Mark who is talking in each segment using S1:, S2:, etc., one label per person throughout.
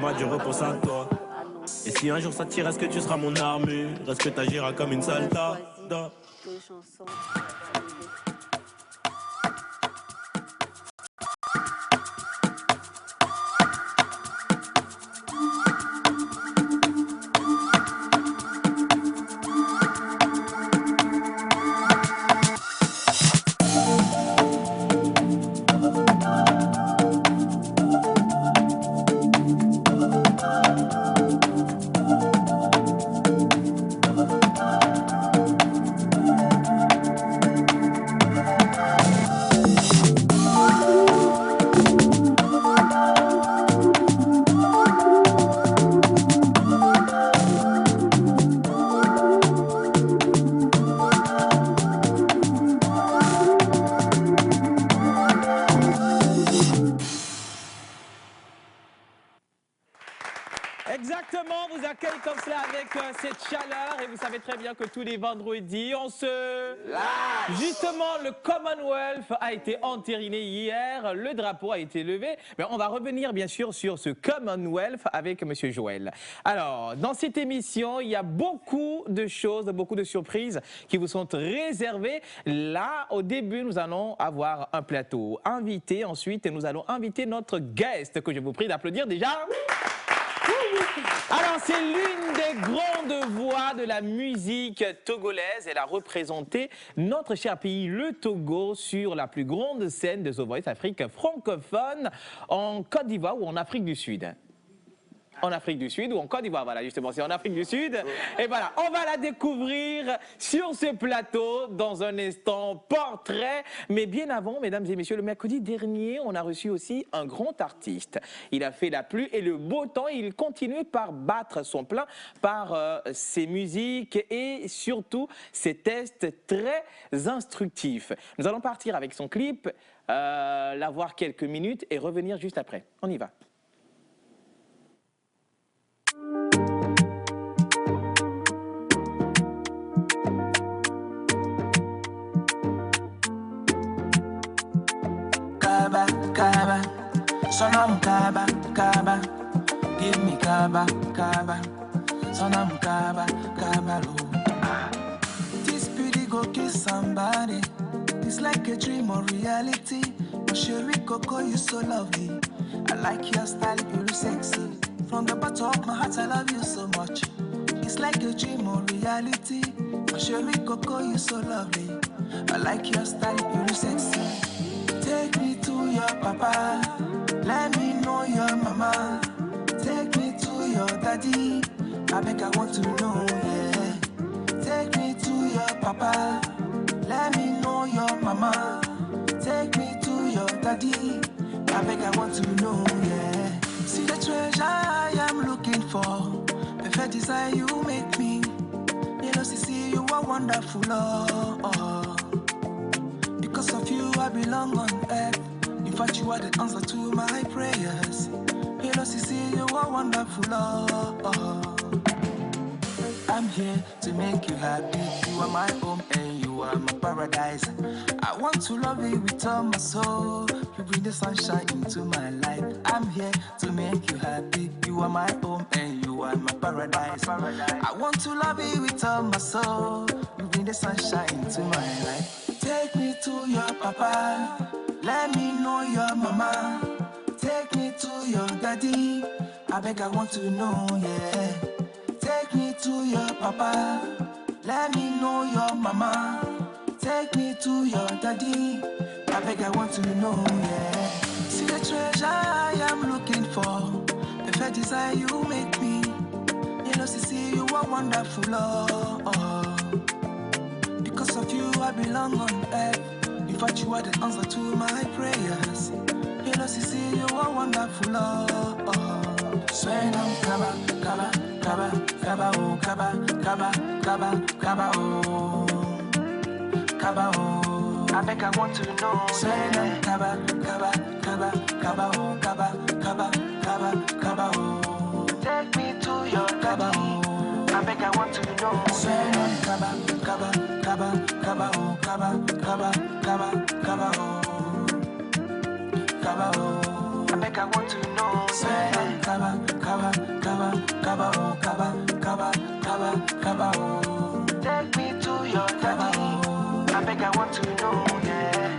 S1: m'a dit repose à toi. Et si un jour ça tire, est-ce que tu seras mon armure? Est-ce que t'agiras comme une salta?
S2: Deux chansons.
S3: Exactement, vous accueille comme cela avec cette chaleur et vous savez très bien que tous les vendredis, on se lâche. Justement, le Commonwealth a été entériné hier, le drapeau a été levé. Mais on va revenir bien sûr sur ce Commonwealth avec Monsieur Joël. Alors, dans cette émission, il y a beaucoup de choses, beaucoup de surprises qui vous sont réservées. Là, au début, nous allons avoir un plateau invité. Ensuite, nous allons inviter notre guest que je vous prie d'applaudir déjà. Alors, c'est l'une des grandes voix de la musique togolaise. Elle a représenté notre cher pays, le Togo, sur la plus grande scène de The Voice Afrique francophone en Côte d'Ivoire ou en Afrique du Sud. En Afrique du Sud ou en Côte d'Ivoire, voilà, justement, c'est en Afrique du Sud. Et voilà, on va la découvrir sur ce plateau dans un instant portrait. Mais bien avant, mesdames et messieurs, le mercredi dernier, on a reçu aussi un grand artiste. Il a fait la pluie et le beau temps. Il continue par battre son plein par ses musiques et surtout ses tests très instructifs. Nous allons partir avec son clip, la voir quelques minutes et revenir juste après. On y va.
S4: Kaba, kaba, sonam kaba, kaba, give me kaba, kaba, sonam kaba, kaba, lo. This beauty go kiss somebody. It's like a dream or reality. My Sherry Coco, you so lovely. I like your style, you look sexy. From the bottom of my heart, I love you so much. It's like a dream or reality. My Sherry Coco, you so lovely. I like your style, you look sexy. Take me to your papa, let me know your mama. Take me to your daddy, I beg I want to know, yeah. Take me to your papa, let me know your mama. Take me to your daddy, I beg I want to know, yeah. See the treasure I am looking for, perfect desire you make me. You know, see you are wonderful, oh. Because of you, I belong on earth. In fact, you are the answer to my prayers. You know, see, you are wonderful, oh. I'm here to make you happy. You are my home and you are my paradise. I want to love you with all my soul. You bring the sunshine into my life. I'm here to make you happy. You are my home and you are my paradise. I want to love you with all my soul. You bring the sunshine into my life. Take me to your papa, let me know your mama. Take me to your daddy, I beg I want to know, yeah. Take me to your papa, let me know your mama. Take me to your daddy, I beg I want to know, yeah. See the treasure I am looking for, perfect desire you make me. You know, see you are wonderful, oh. Because of you, I belong on earth. In fact, you are the answer to my prayers. You know, see, you are wonderful, oh. Swear I'm kaba, kaba, kaba, kaba, oh, kaba, kaba, kaba, kaba, oh. Kaba, oh. I think I want to know. Swear I'm kaba, kaba, kaba, kaba, oh, kaba, kaba, kaba, kaba, oh. Take me to your kaba, oh. I beg I want to know. Swear I'm kaba, kaba, kaba, kaba, oh, kaba, kaba, kaba, kaba, oh, kaba, oh. make I want to know. Say I'm kaba, kaba, kaba, kaba, oh, kaba, kaba, kaba, kaba, oh. Take me to your daddy. I make I want to know, yeah.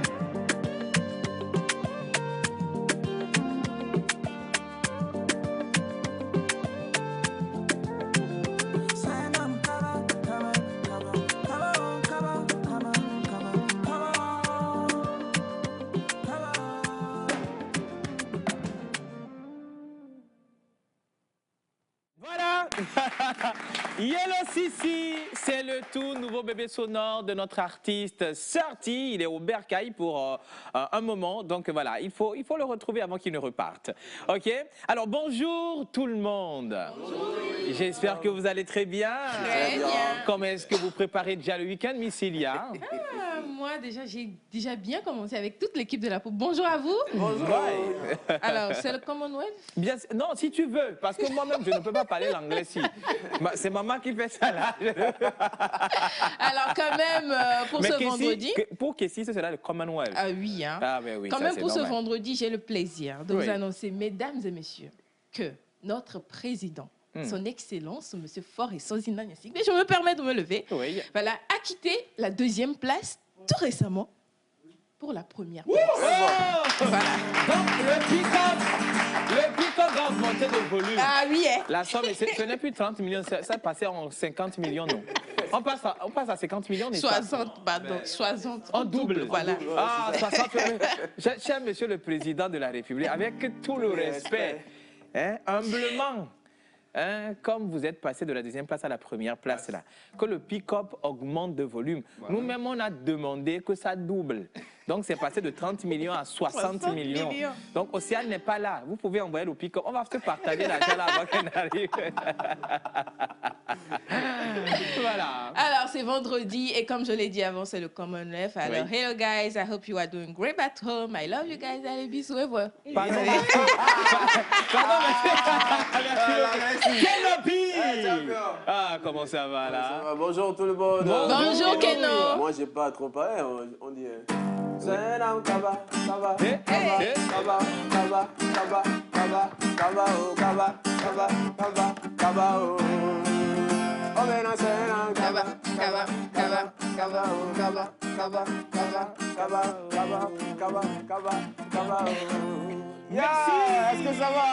S3: Voilà. Yellow Sissi, c'est le tout nouveau bébé sonore de notre artiste Sorti. Il est au Bercail pour un moment. Donc voilà, il faut le retrouver avant qu'il ne reparte. OK? Alors bonjour tout le monde. J'espère que vous allez très bien.
S2: Très bien.
S3: Comment est-ce que vous préparez déjà le week-end, Miss Ilia?
S2: Moi, déjà, j'ai déjà bien commencé avec toute l'équipe de la Poupe. Bonjour à vous.
S3: Bonjour.
S2: Alors, c'est le Commonwealth?
S3: Bien, non, si tu veux, parce que moi-même, je ne peux pas parler l'anglais si. C'est maman qui fait ça là.
S2: Alors, quand même, pour ce vendredi...
S3: Pour Kessie, c'est là le Commonwealth.
S2: Ah oui, hein.
S3: Ah, ben oui,
S2: quand
S3: ça,
S2: même, pour ce
S3: normal.
S2: vendredi, j'ai le plaisir de
S3: Oui.
S2: vous annoncer, mesdames et messieurs, que notre président, son Excellence, M. Faure Sozina Nyassingbe, mais je me permets de me lever,
S3: Oui.
S2: voilà, a quitté la 2e place tout récemment pour la première place.
S3: Oh
S2: Voilà.
S3: Donc, le pick-up va augmenter de volume.
S2: Ah oui, hein.
S3: La somme, ce n'est plus 30 millions, ça passait en 50 millions, non? On passe à 50 millions, n'est-ce pas?
S2: 60, pardon, 60.
S3: En double.
S2: Voilà.
S3: Ah, 60. Cher Monsieur le Président de la République, avec tout le respect, hein, humblement, hein, comme vous êtes passé de la 2e place à la 1re place, là, que le pick-up augmente de volume. Voilà. Nous-mêmes, on a demandé que ça double. Donc, c'est passé de 30 millions à 60 millions. Donc, Océane n'est pas là. Vous pouvez envoyer le pick-up. On va se partager l'argent là avant qu'elle n'arrive. Voilà.
S2: Alors, c'est vendredi et comme je l'ai dit avant, c'est le Commonwealth. Alors, oui. Hello guys, I hope you are doing great at home. I love you guys. Allez, bisous et voilà.
S3: Pardon, merci. Kenopi! Ah, comment ça va là?
S5: Ça va. Bonjour tout le monde.
S2: Bonjour Keno.
S5: Moi, j'ai pas trop parlé, on dit... Kaba, kaba, kaba, kaba, kaba, kaba, kaba, kaba, oh, kaba, kaba, kaba, kaba, oh. Oh, maintenant c'est un kaba, kaba, kaba, kaba, oh, kaba, kaba, kaba, kaba, kaba, kaba, kaba, kaba, oh.
S3: Merci.
S5: Est-ce que ça va?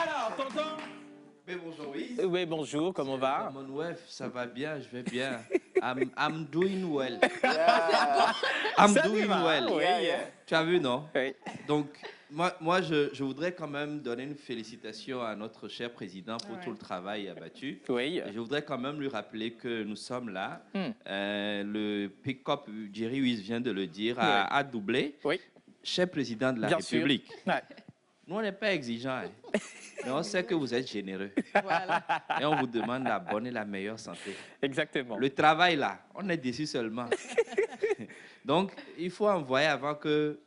S3: Alors, tonton.
S6: Mais bonjour, oui.
S3: Oui, bonjour, comment va?
S6: Commonwealth, ça va bien, je vais bien. I'm doing well.
S5: Yeah.
S6: I'm doing well.
S3: Oui.
S6: Tu as vu, non?
S3: Oui.
S6: Donc, moi je voudrais quand même donner une félicitation à notre cher président pour tout le travail abattu.
S3: Oui.
S6: Et je voudrais quand même lui rappeler que nous sommes là. Le pick-up, Jerry Wyss vient de le dire, a doublé.
S3: Oui.
S6: Cher président de la
S3: Bien
S6: République.
S3: sûr. Ouais.
S6: Nous, on n'est pas exigeants, hein. Mais on sait que vous êtes généreux.
S2: Voilà.
S6: Et on vous demande la bonne et la meilleure santé.
S3: Exactement.
S6: Le travail, là, on est déçus seulement. Donc, il faut envoyer avant que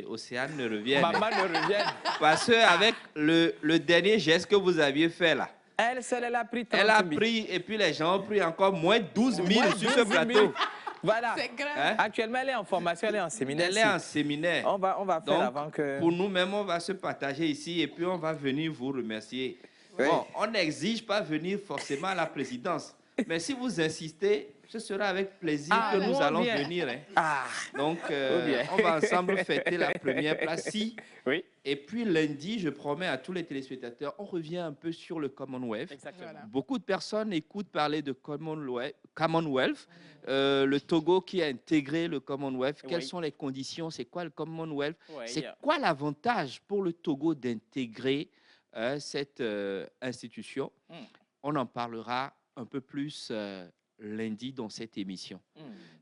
S6: Océane ne revienne.
S3: Maman ne revienne.
S6: Parce qu'avec le dernier geste que vous aviez fait, là,
S3: Elle seule, elle a pris 30
S6: elle a
S3: 000.
S6: pris, et puis les gens ont pris encore moins 12 000
S3: Moins
S6: sur
S3: 12
S6: ce
S3: 000.
S6: plateau.
S3: Voilà.
S2: C'est grave.
S6: Hein?
S3: Actuellement, elle est en formation, elle est en séminaire.
S6: Elle est en séminaire.
S3: On va faire
S6: Donc,
S3: avant que...
S6: pour nous-mêmes, on va se partager ici et puis on va venir vous remercier.
S3: Oui.
S6: Bon, on n'exige pas venir forcément à la présidence. Mais si vous insistez, ce sera avec plaisir que nous allons venir. Hein.
S3: Ah.
S6: Donc, on va ensemble fêter la première place.
S3: Oui.
S6: Et puis lundi, je promets à tous les téléspectateurs, on revient un peu sur le Commonwealth.
S3: Exactement.
S2: Voilà.
S6: Beaucoup de personnes écoutent parler de Commonwealth. Le Togo qui a intégré le Commonwealth. Quelles sont les conditions? C'est quoi le Commonwealth?
S3: Oui.
S6: C'est quoi l'avantage pour le Togo d'intégrer cette institution? On en parlera un peu plus lundi dans cette émission.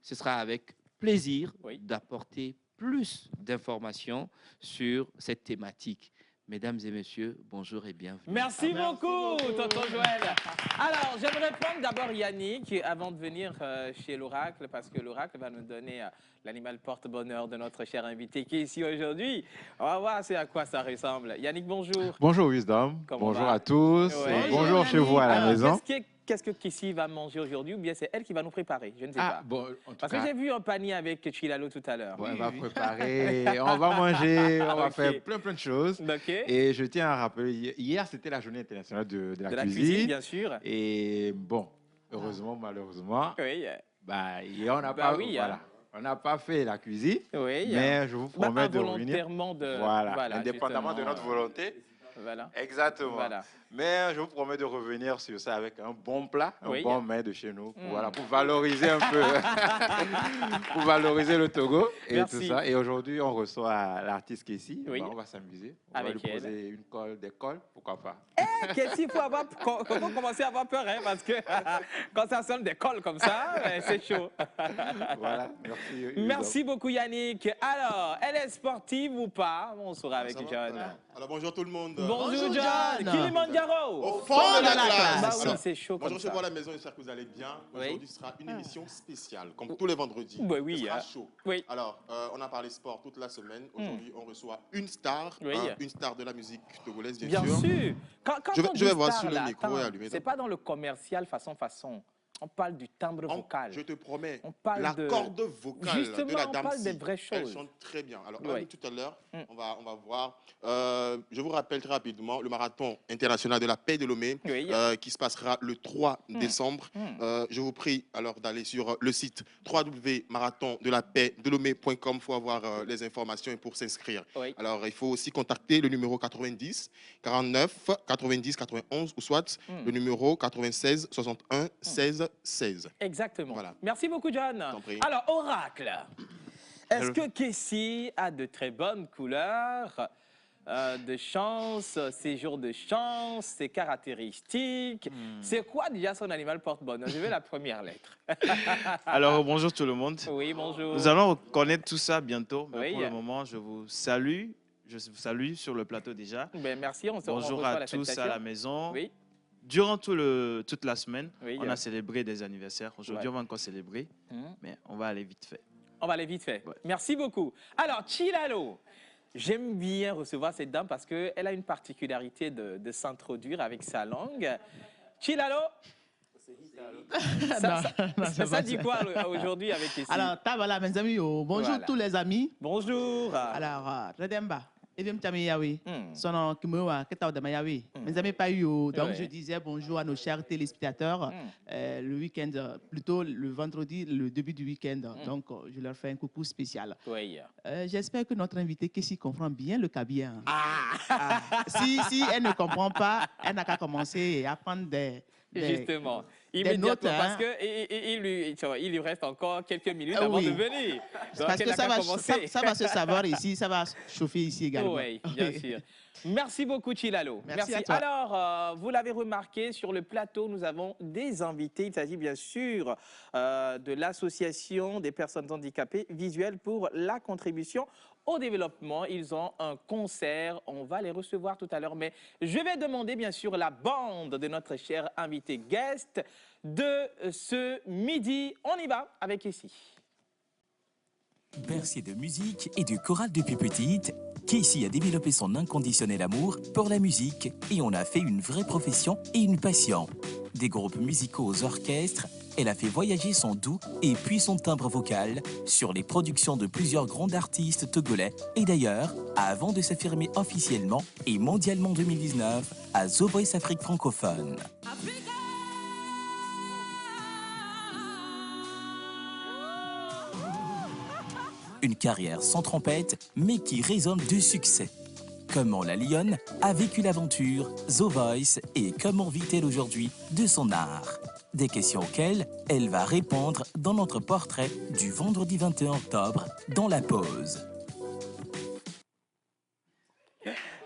S6: Ce sera avec plaisir d'apporter plus d'informations sur cette thématique. Mesdames et messieurs, bonjour et bienvenue.
S3: Merci beaucoup, tonton Joël. Alors, j'aimerais prendre d'abord Yannick avant de venir chez l'Oracle, parce que l'Oracle va nous donner l'animal porte-bonheur de notre cher invité qui est ici aujourd'hui. On va voir à quoi ça ressemble. Yannick, bonjour.
S7: Bonjour Wisdom,
S3: Comment
S7: bonjour
S3: va?
S7: à tous,
S3: Ouais.
S7: et bonjour chez vous à la
S3: Alors,
S7: maison.
S3: qu'est-ce que Kessie va manger aujourd'hui ou bien c'est elle qui va nous préparer? Je ne sais pas.
S7: Bon, en tout
S3: Parce
S7: cas,
S3: que j'ai vu un panier avec Chilalo tout à l'heure.
S7: bon, on va préparer, on va manger, on va
S3: Ok.
S7: faire plein de choses.
S3: Ok.
S7: Et je tiens à rappeler, hier, c'était la journée internationale de la
S3: De la
S7: cuisine.
S3: cuisine, bien sûr.
S7: Et bon, heureusement, malheureusement,
S3: Oui.
S7: bah, hier, on n'a
S3: Bah
S7: pas,
S3: oui,
S7: voilà, on n'a pas fait la cuisine.
S3: Oui.
S7: Mais je vous
S3: Bah,
S7: promets de revenir.
S3: involontairement de...
S7: Voilà, indépendamment de
S3: justement.
S7: notre volonté.
S3: Voilà.
S7: Exactement.
S3: Voilà.
S7: Mais je vous promets de revenir sur ça avec un bon plat, un
S3: Oui.
S7: bon mets de chez nous, pour valoriser un peu, pour valoriser le Togo et
S3: Merci.
S7: tout ça. Et aujourd'hui, on reçoit l'artiste Kessie.
S3: Oui.
S7: Bah, on va s'amuser. On
S3: Avec
S7: va lui
S3: elle.
S7: poser des cols, pourquoi pas.
S3: Kessie, il faut commencer à avoir peur, hein, parce que quand ça sonne des cols comme ça, c'est chaud.
S7: Voilà, merci.
S3: Merci beaucoup Yannick. Alors, elle est sportive ou pas? On saura avec
S8: Ça va?
S3: John.
S8: Alors bonjour tout le monde.
S3: Bonjour John. Kilimanjaro.
S8: Au fond de la classe.
S3: Bah oui,
S8: Alors,
S3: c'est chaud
S8: moi je
S3: comme
S8: recevoir
S3: ça.
S8: à la maison, j'espère que vous allez bien.
S3: Oui.
S8: Aujourd'hui sera une émission spéciale, comme tous les vendredis.
S3: Bah oui,
S8: Ce sera
S3: hein.
S8: chaud.
S3: Oui.
S8: Alors, on a parlé sport toute la semaine. Aujourd'hui, on reçoit une star,
S3: Oui.
S8: une star de la musique togolaise, bien
S3: Bien
S8: sûr.
S3: sûr. Quand
S8: Je vais-
S3: on
S8: je
S3: dit
S8: vais voir
S3: star,
S8: si le
S3: là,
S8: micro
S3: attends,
S8: est allumé.
S3: c'est pas dans le commercial façon. On parle du timbre vocal.
S8: Je te promets,
S3: On parle
S8: la
S3: de-
S8: corde vocale
S3: Justement,
S8: de la
S3: on
S8: dame
S3: parle des vraies
S8: elle
S3: choses.
S8: chante très bien. Alors, on
S3: Oui.
S8: l'a vu tout à l'heure, on va voir. Je vous rappelle très rapidement le marathon international de la paix de Lomé
S3: Oui.
S8: qui se passera le 3 décembre. Je vous prie alors d'aller sur le site www.marathondelapaixdelomé.com pour avoir les informations et pour s'inscrire.
S3: Oui.
S8: Alors, il faut aussi contacter le numéro 90 49 90 91 ou soit le numéro 96 61 16 16.
S3: Exactement.
S8: Voilà.
S3: Merci beaucoup, John.
S8: T'en prie.
S3: Alors, Oracle, est-ce que Kessie a de très bonnes couleurs, de chance, ses jours de chance, ses caractéristiques? C'est quoi déjà son animal porte-bonheur? Je veux la première lettre.
S9: Alors, bonjour tout le monde.
S3: Oui, bonjour.
S9: Nous allons reconnaître tout ça bientôt. Mais
S3: Oui.
S9: pour le moment, je vous salue. Je vous salue sur le plateau déjà.
S3: Ben, merci, on
S9: Bonjour
S3: reçoit
S9: à
S3: la
S9: tous à
S3: félicitation.
S9: la maison.
S3: Oui.
S9: Durant toute la semaine,
S3: Oui,
S9: on a célébré des anniversaires. Aujourd'hui,
S3: Ouais.
S9: on va encore célébrer, mais on va aller vite fait.
S3: On va aller vite fait.
S9: Ouais.
S3: Merci beaucoup. Alors, Chilalo, j'aime bien recevoir cette dame parce qu'elle a une particularité de s'introduire avec sa langue. Chilalo, ça dit quoi aujourd'hui avec ici?
S10: Alors, voilà, mes amis, bonjour
S3: Voilà.
S10: tous les amis.
S3: Bonjour.
S10: Alors, Redemba, Evim Yawi,
S3: Hmm.
S10: son Kimoa, Ketao de Mayawi. Mes amis, pas eu. Donc,
S3: Ouais.
S10: je disais bonjour à nos chers téléspectateurs. Le week-end, plutôt le vendredi, le début du week-end. Donc, je leur fais un coucou spécial.
S3: Oui.
S10: J'espère que notre invitée, Kessie, comprend bien le kabien. Si elle ne comprend pas, elle n'a qu'à commencer à apprendre des
S3: Justement.
S10: des
S3: Immédiatement,
S10: notes, hein.
S3: parce qu'il lui reste encore quelques minutes
S10: Ah
S3: avant
S10: oui.
S3: de venir. Donc,
S10: Parce
S3: elle
S10: que
S3: n'a
S10: ça
S3: qu'à
S10: va,
S3: commencer.
S10: ça va se savoir ici, ça va chauffer ici également.
S3: Oui, bien sûr. Merci beaucoup, Chilalo.
S10: Merci à toi.
S3: Alors, vous l'avez remarqué, sur le plateau, nous avons des invités. Il s'agit bien sûr de l'Association des personnes handicapées visuelles pour la contribution au développement. Ils ont un concert. On va les recevoir tout à l'heure. Mais je vais demander bien sûr la bande de notre cher invité guest de ce midi. On y va avec ici.
S11: Bercé de musique et de chorale depuis petite, Kessie a développé son inconditionnel amour pour la musique et en a fait une vraie profession et une passion. Des groupes musicaux aux orchestres, elle a fait voyager son doux et puissant timbre vocal sur les productions de plusieurs grands artistes togolais et d'ailleurs, avant de s'affirmer officiellement et mondialement en 2019 à The Voice Afrique francophone. Une carrière sans trompette, mais qui résonne de succès. Comment la lionne a vécu l'aventure, The Voice et comment vit-elle aujourd'hui de son art? Des questions auxquelles elle va répondre dans notre portrait du vendredi 21 octobre dans La Pause.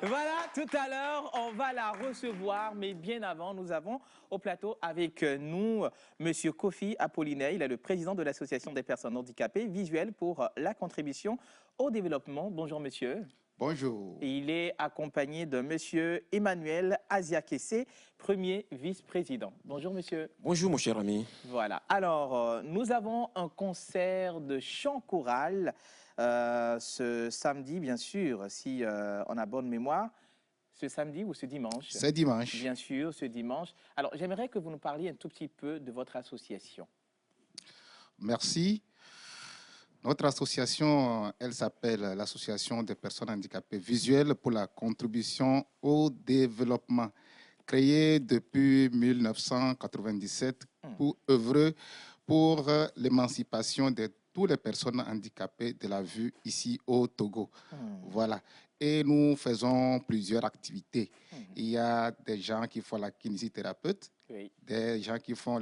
S3: Voilà, tout à l'heure, on va la recevoir, mais bien avant, nous avons au plateau avec nous Monsieur Kofi Apollinaire. Il est le président de l'Association des personnes handicapées visuelles pour la contribution au développement. Bonjour, monsieur.
S7: Bonjour.
S3: Et il est accompagné de monsieur Emmanuel Aziakese, premier vice-président. Bonjour, monsieur.
S5: Bonjour, mon cher ami.
S3: Voilà. Alors, nous avons un concert de chant choral ce samedi, bien sûr, si on a bonne mémoire. ce samedi ou ce dimanche?
S12: C'est dimanche.
S3: Bien sûr, ce dimanche. Alors, j'aimerais que vous nous parliez un tout petit peu de votre association.
S12: Merci. Notre association, elle s'appelle l'Association des personnes handicapées visuelles pour la contribution au développement, créée depuis 1997 pour œuvrer pour l'émancipation de toutes les personnes handicapées de la vue ici au Togo. Voilà. Et nous faisons plusieurs activités. Il y a des gens qui font la kinésithérapeute, des gens qui font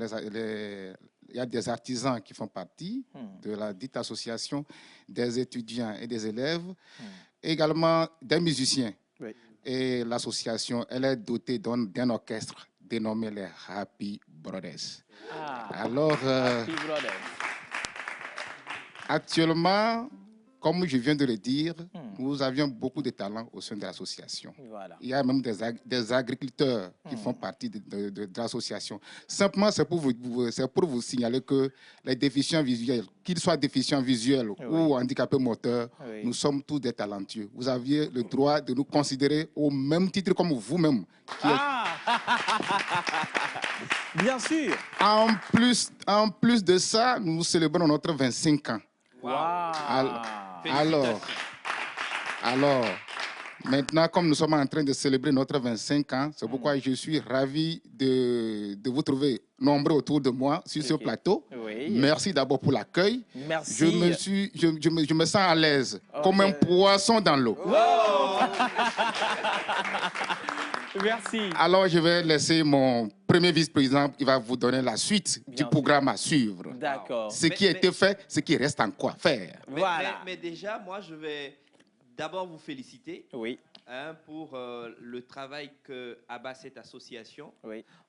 S12: il y a des artisans qui font partie de la dite association, des étudiants et des élèves, également des musiciens. Et l'association, elle est dotée d'un orchestre dénommé les Happy Brothers. Alors,
S3: Happy Brothers.
S12: Actuellement, comme je viens de le dire, nous avions beaucoup de talents au sein de l'association.
S3: Voilà.
S12: Il y a même des agriculteurs qui font partie de l'association. Simplement, c'est pour vous signaler que les déficients visuels, qu'ils soient déficients visuels ou handicapés moteurs, nous sommes tous des talentueux. Vous aviez le droit de nous considérer au même titre comme vous-même.
S3: Bien sûr.
S12: En plus de ça, nous célébrons notre 25 ans.
S3: Wow.
S12: Alors, maintenant, comme nous sommes en train de célébrer notre 25 ans, c'est pourquoi je suis ravi de vous trouver nombreux autour de moi sur ce plateau. Merci d'abord pour l'accueil.
S3: Merci.
S12: Je me sens à l'aise, comme un poisson dans l'eau.
S3: Merci.
S12: Alors, je vais laisser mon premier vice-président, il va vous donner la suite du programme à suivre.
S3: D'accord.
S12: Ce qui a été fait, ce qui reste encore à faire.
S6: Mais déjà, moi, je vais d'abord vous féliciter pour le travail qu'a bâti cette association.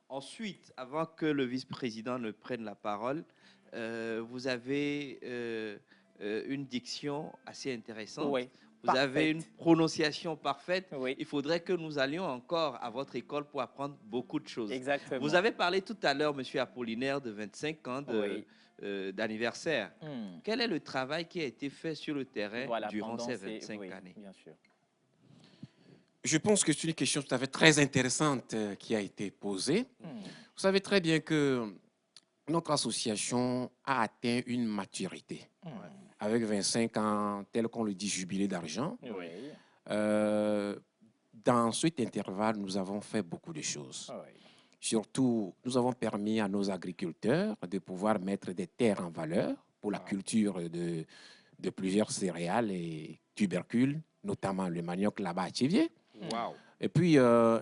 S6: Ensuite, avant que le vice-président ne prenne la parole, vous avez une diction assez intéressante. Vous avez une prononciation parfaite. Il faudrait que nous allions encore à votre école pour apprendre beaucoup de choses.
S3: Exactement.
S6: Vous avez parlé tout à l'heure, Monsieur Apollinaire, de 25 ans d'anniversaire. Quel est le travail qui a été fait sur le terrain durant ces 25 années?
S3: Bien sûr.
S7: Je pense que c'est une question tout à fait très intéressante qui a été posée. Vous savez très bien que notre association a atteint une maturité. Avec 25 ans, tel qu'on le dit, jubilé d'argent. Dans cet intervalle, nous avons fait beaucoup de choses. Surtout, nous avons permis à nos agriculteurs de pouvoir mettre des terres en valeur pour la culture de plusieurs céréales et tubercules, notamment le manioc là-bas à Thiévier. Et puis,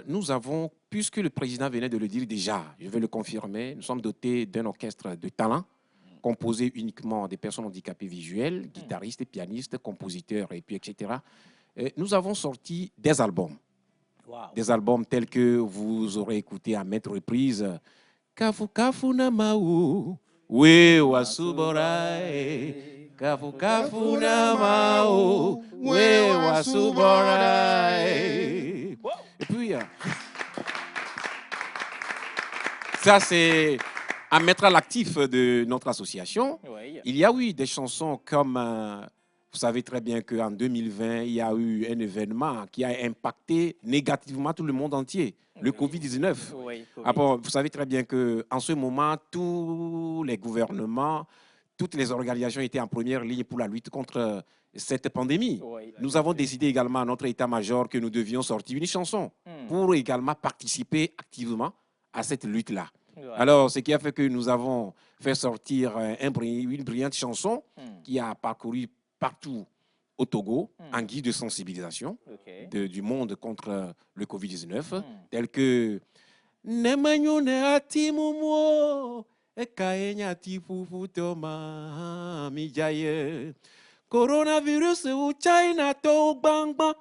S7: nous avons, puisque le président venait de le dire déjà, je vais le confirmer, nous sommes dotés d'un orchestre de talent composé uniquement des personnes handicapées visuelles, guitaristes, pianistes, compositeurs, et puis etc. Et nous avons sorti des albums. Des albums tels que vous aurez écouté à maintes reprises. Kafu kafu na mau, we wasuborai. Kafu kafu na mau, we wasuborai. Et puis, ça c'est à mettre à l'actif de notre association. Il y a eu des chansons comme, vous savez très bien qu'en 2020, il y a eu un événement qui a impacté négativement tout le monde entier, le Covid-19. Vous savez très bien qu'en ce moment, tous les gouvernements, toutes les organisations étaient en première ligne pour la lutte contre cette pandémie. Nous avons décidé également à notre état-major que nous devions sortir une chanson pour également participer activement à cette lutte-là. Alors, ce qui a fait que nous avons fait sortir une brillante chanson qui a parcouru partout au Togo en guise de sensibilisation du monde contre le Covid-19, telle que Nemanyone atimumo ekaenya tifufu toma mijaye coronavirus u China to bangba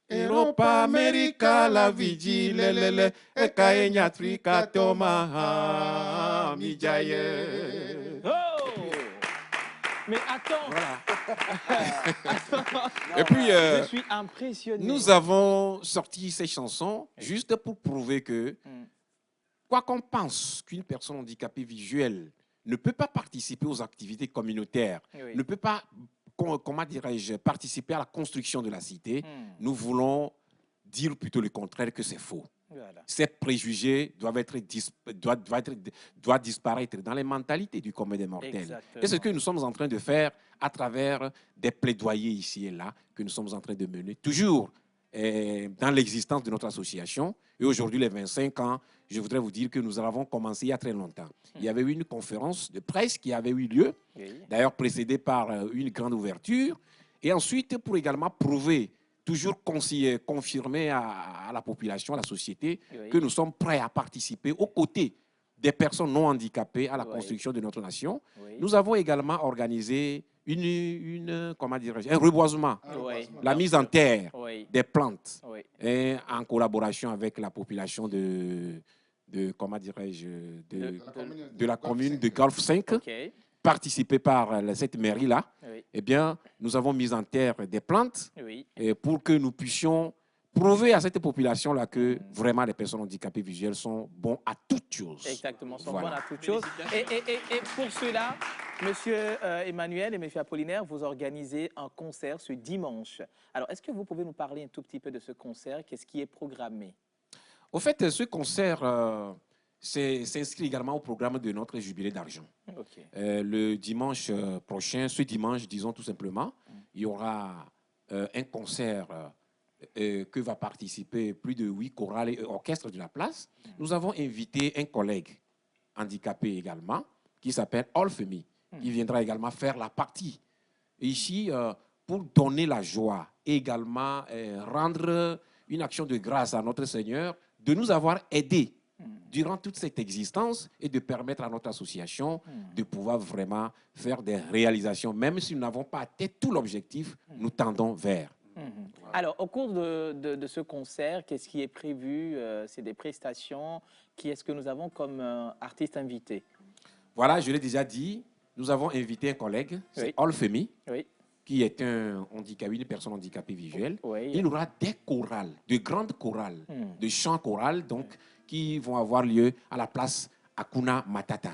S7: Europa, America, la vigilele, ekaenya Africa, toma, mijaye.
S3: Mais attends.
S7: Et puis,
S3: je suis impressionné.
S7: Nous avons sorti ces chansons juste pour prouver que, quoi qu'on pense qu'une personne handicapée visuelle ne peut pas participer aux activités communautaires, ne peut pas, comment dirais-je, participer à la construction de la cité, nous voulons dire plutôt le contraire que c'est faux.
S3: Voilà.
S7: Ces préjugés doivent disparaître dans les mentalités du commun des mortels.
S3: Exactement.
S7: Et c'est ce que nous sommes en train de faire à travers des plaidoyers ici et là que nous sommes en train de mener, toujours dans l'existence de notre association. Et aujourd'hui, les 25 ans, je voudrais vous dire que nous avons commencé il y a très longtemps. Il y avait eu une conférence de presse qui avait eu lieu, d'ailleurs précédée par une grande ouverture. Et ensuite, pour également prouver, toujours confirmer à la population, à la société, que nous sommes prêts à participer aux côtés des personnes non handicapées à la construction de notre nation. Nous avons également organisé comment un reboisement, la mise en terre des plantes en collaboration avec la population de la commune de Golfe 5. Participé par cette mairie-là, eh bien, nous avons mis en terre des plantes pour que nous puissions prouver à cette population-là que vraiment les personnes handicapées visuelles sont bons à toutes choses.
S3: Exactement, sont bons à toutes choses. Et pour cela, Monsieur Emmanuel et Monsieur Apollinaire, vous organisez un concert ce dimanche. Alors, est-ce que vous pouvez nous parler un tout petit peu de ce concert? Qu'est-ce qui est programmé?
S7: Au fait, ce concert s'inscrit également au programme de notre jubilé d'argent. Le dimanche prochain, ce dimanche, disons tout simplement, il y aura un concert que va participer plus de 8 chorales et orchestres de la place. Nous avons invité un collègue handicapé également, qui s'appelle Olfemi, qui viendra également faire la partie. Et ici, pour donner la joie et également rendre une action de grâce à notre Seigneur de nous avoir aidés durant toute cette existence et de permettre à notre association de pouvoir vraiment faire des réalisations. Même si nous n'avons pas atteint tout l'objectif, nous tendons vers.
S3: Alors, au cours de ce concert, qu'est-ce qui est prévu? C'est des prestations. Qui est-ce que nous avons comme artiste invité?
S7: Voilà, je l'ai déjà dit, nous avons invité un collègue, c'est Olfemi, qui est une personne handicapée visuelle. Il y aura des chorales, de grandes chorales, de chants chorales, donc, qui vont avoir lieu à la place Hakuna Matata.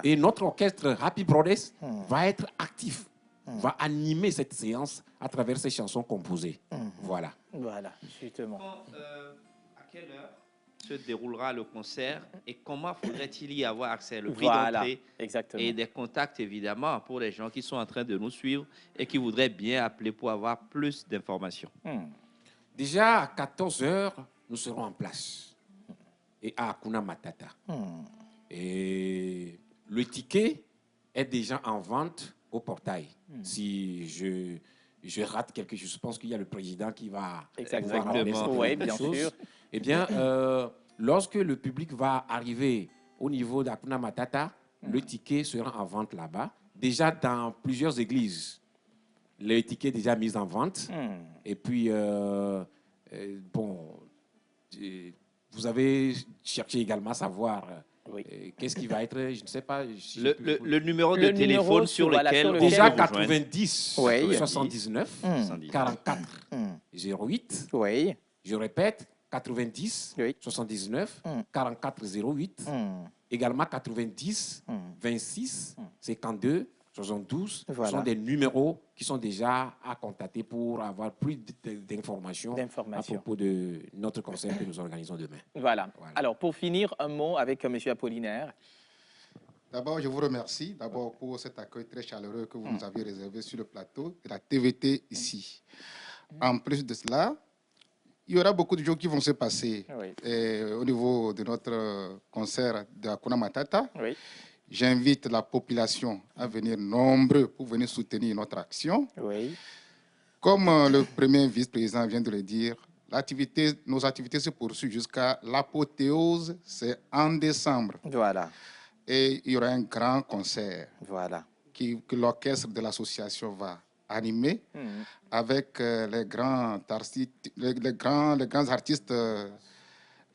S7: Et notre orchestre Happy Brothers va être actif, va animer cette séance à travers ces chansons composées. Voilà.
S3: Voilà, justement.
S6: À quelle heure se déroulera le concert et comment faudrait-il y avoir accès? Le prix d'entrée et des contacts, évidemment, pour les gens qui sont en train de nous suivre et qui voudraient bien appeler pour avoir plus d'informations.
S7: Déjà, à 14 h, nous serons en place. Et à Hakuna Matata. Et le ticket est déjà en vente au portail. Si je rate quelque chose, je pense qu'il y a le président qui va...
S3: Exactement, oui, bien sûr.
S7: Eh bien, lorsque le public va arriver au niveau d'Hakuna Matata, le ticket sera en vente là-bas. Déjà dans plusieurs églises, le ticket est déjà mis en vente. Et puis, bon... vous avez cherché également à savoir qu'est-ce qui va être, je ne sais pas. Si
S6: le numéro de téléphone sur lequel
S7: déjà 90 79 44 08. Je répète, 90 79 44 08. Également 90 26 52 72. Ce sont des numéros qui sont déjà à contacter pour avoir plus d'informations à propos de notre concert que nous organisons demain.
S3: Voilà. Alors, pour finir, un mot avec M. Apollinaire.
S12: D'abord, je vous remercie pour cet accueil très chaleureux que vous nous avez réservé sur le plateau de la TVT ici. En plus de cela, il y aura beaucoup de choses qui vont se passer au niveau de notre concert de Hakuna Matata. J'invite la population à venir nombreux pour venir soutenir notre action. Comme le premier vice-président vient de le dire, nos activités se poursuivent jusqu'à l'apothéose, c'est en décembre. Et il y aura un grand concert que l'orchestre de l'association va animer avec les grands artistes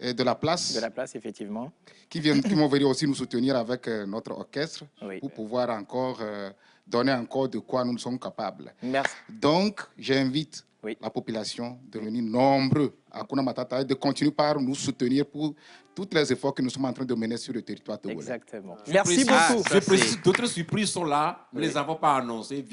S12: de la place.
S3: De la place, effectivement.
S12: Qui vont venir aussi nous soutenir avec notre orchestre pour pouvoir encore donner encore de quoi nous sommes capables.
S3: Merci.
S12: Donc, j'invite la population de venir nombreux à Hakuna Matata et de continuer par nous soutenir pour tous les efforts que nous sommes en train de mener sur le territoire togolais.
S3: Exactement.
S7: Merci beaucoup. Je précise, d'autres surprises sont là, nous ne les avons pas annoncées.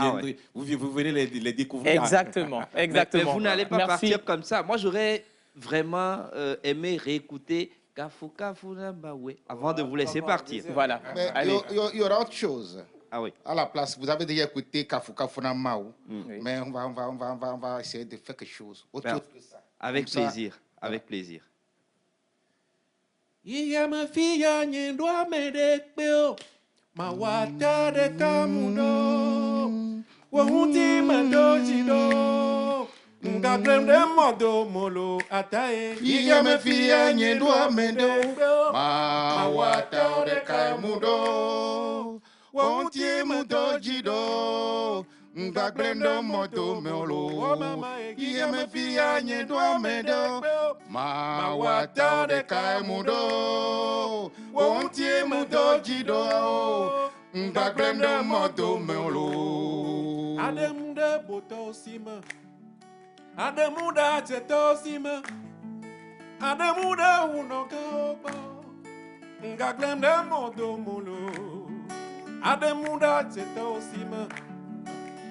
S7: Vous venez les découvrir.
S3: Exactement.
S6: Mais vous n'allez pas partir comme ça. Moi, j'aurais vraiment aimer réécouter Kafou Nabawe avant de vous laisser partir.
S3: Voilà.
S12: Mais il y aura autre chose.
S6: Ah oui.
S12: À la place, vous avez déjà écouté Kafou Namaou, mais on va essayer de faire quelque chose. Autre chose que ça.
S6: Avec plaisir, avec plaisir.
S7: Yama fia nyendwa medekbeo mawata de kamudo wonti mandojido ngagrem de modo molo atae
S12: Yama fia nyendwa medekbeo mawata de kamudo wonti mandojido ngagrem modo molo Yama fia nyendwa medekbeo Mawata de Kaimudo, Wontie Mudojido, Ngagrem de Moto Melo.
S7: Adem de Boto Sima, Ademuda Zeto Sima, Ademuda Unokoba, Ngagrem de Moto Molo, Ademuda Zeto Sima,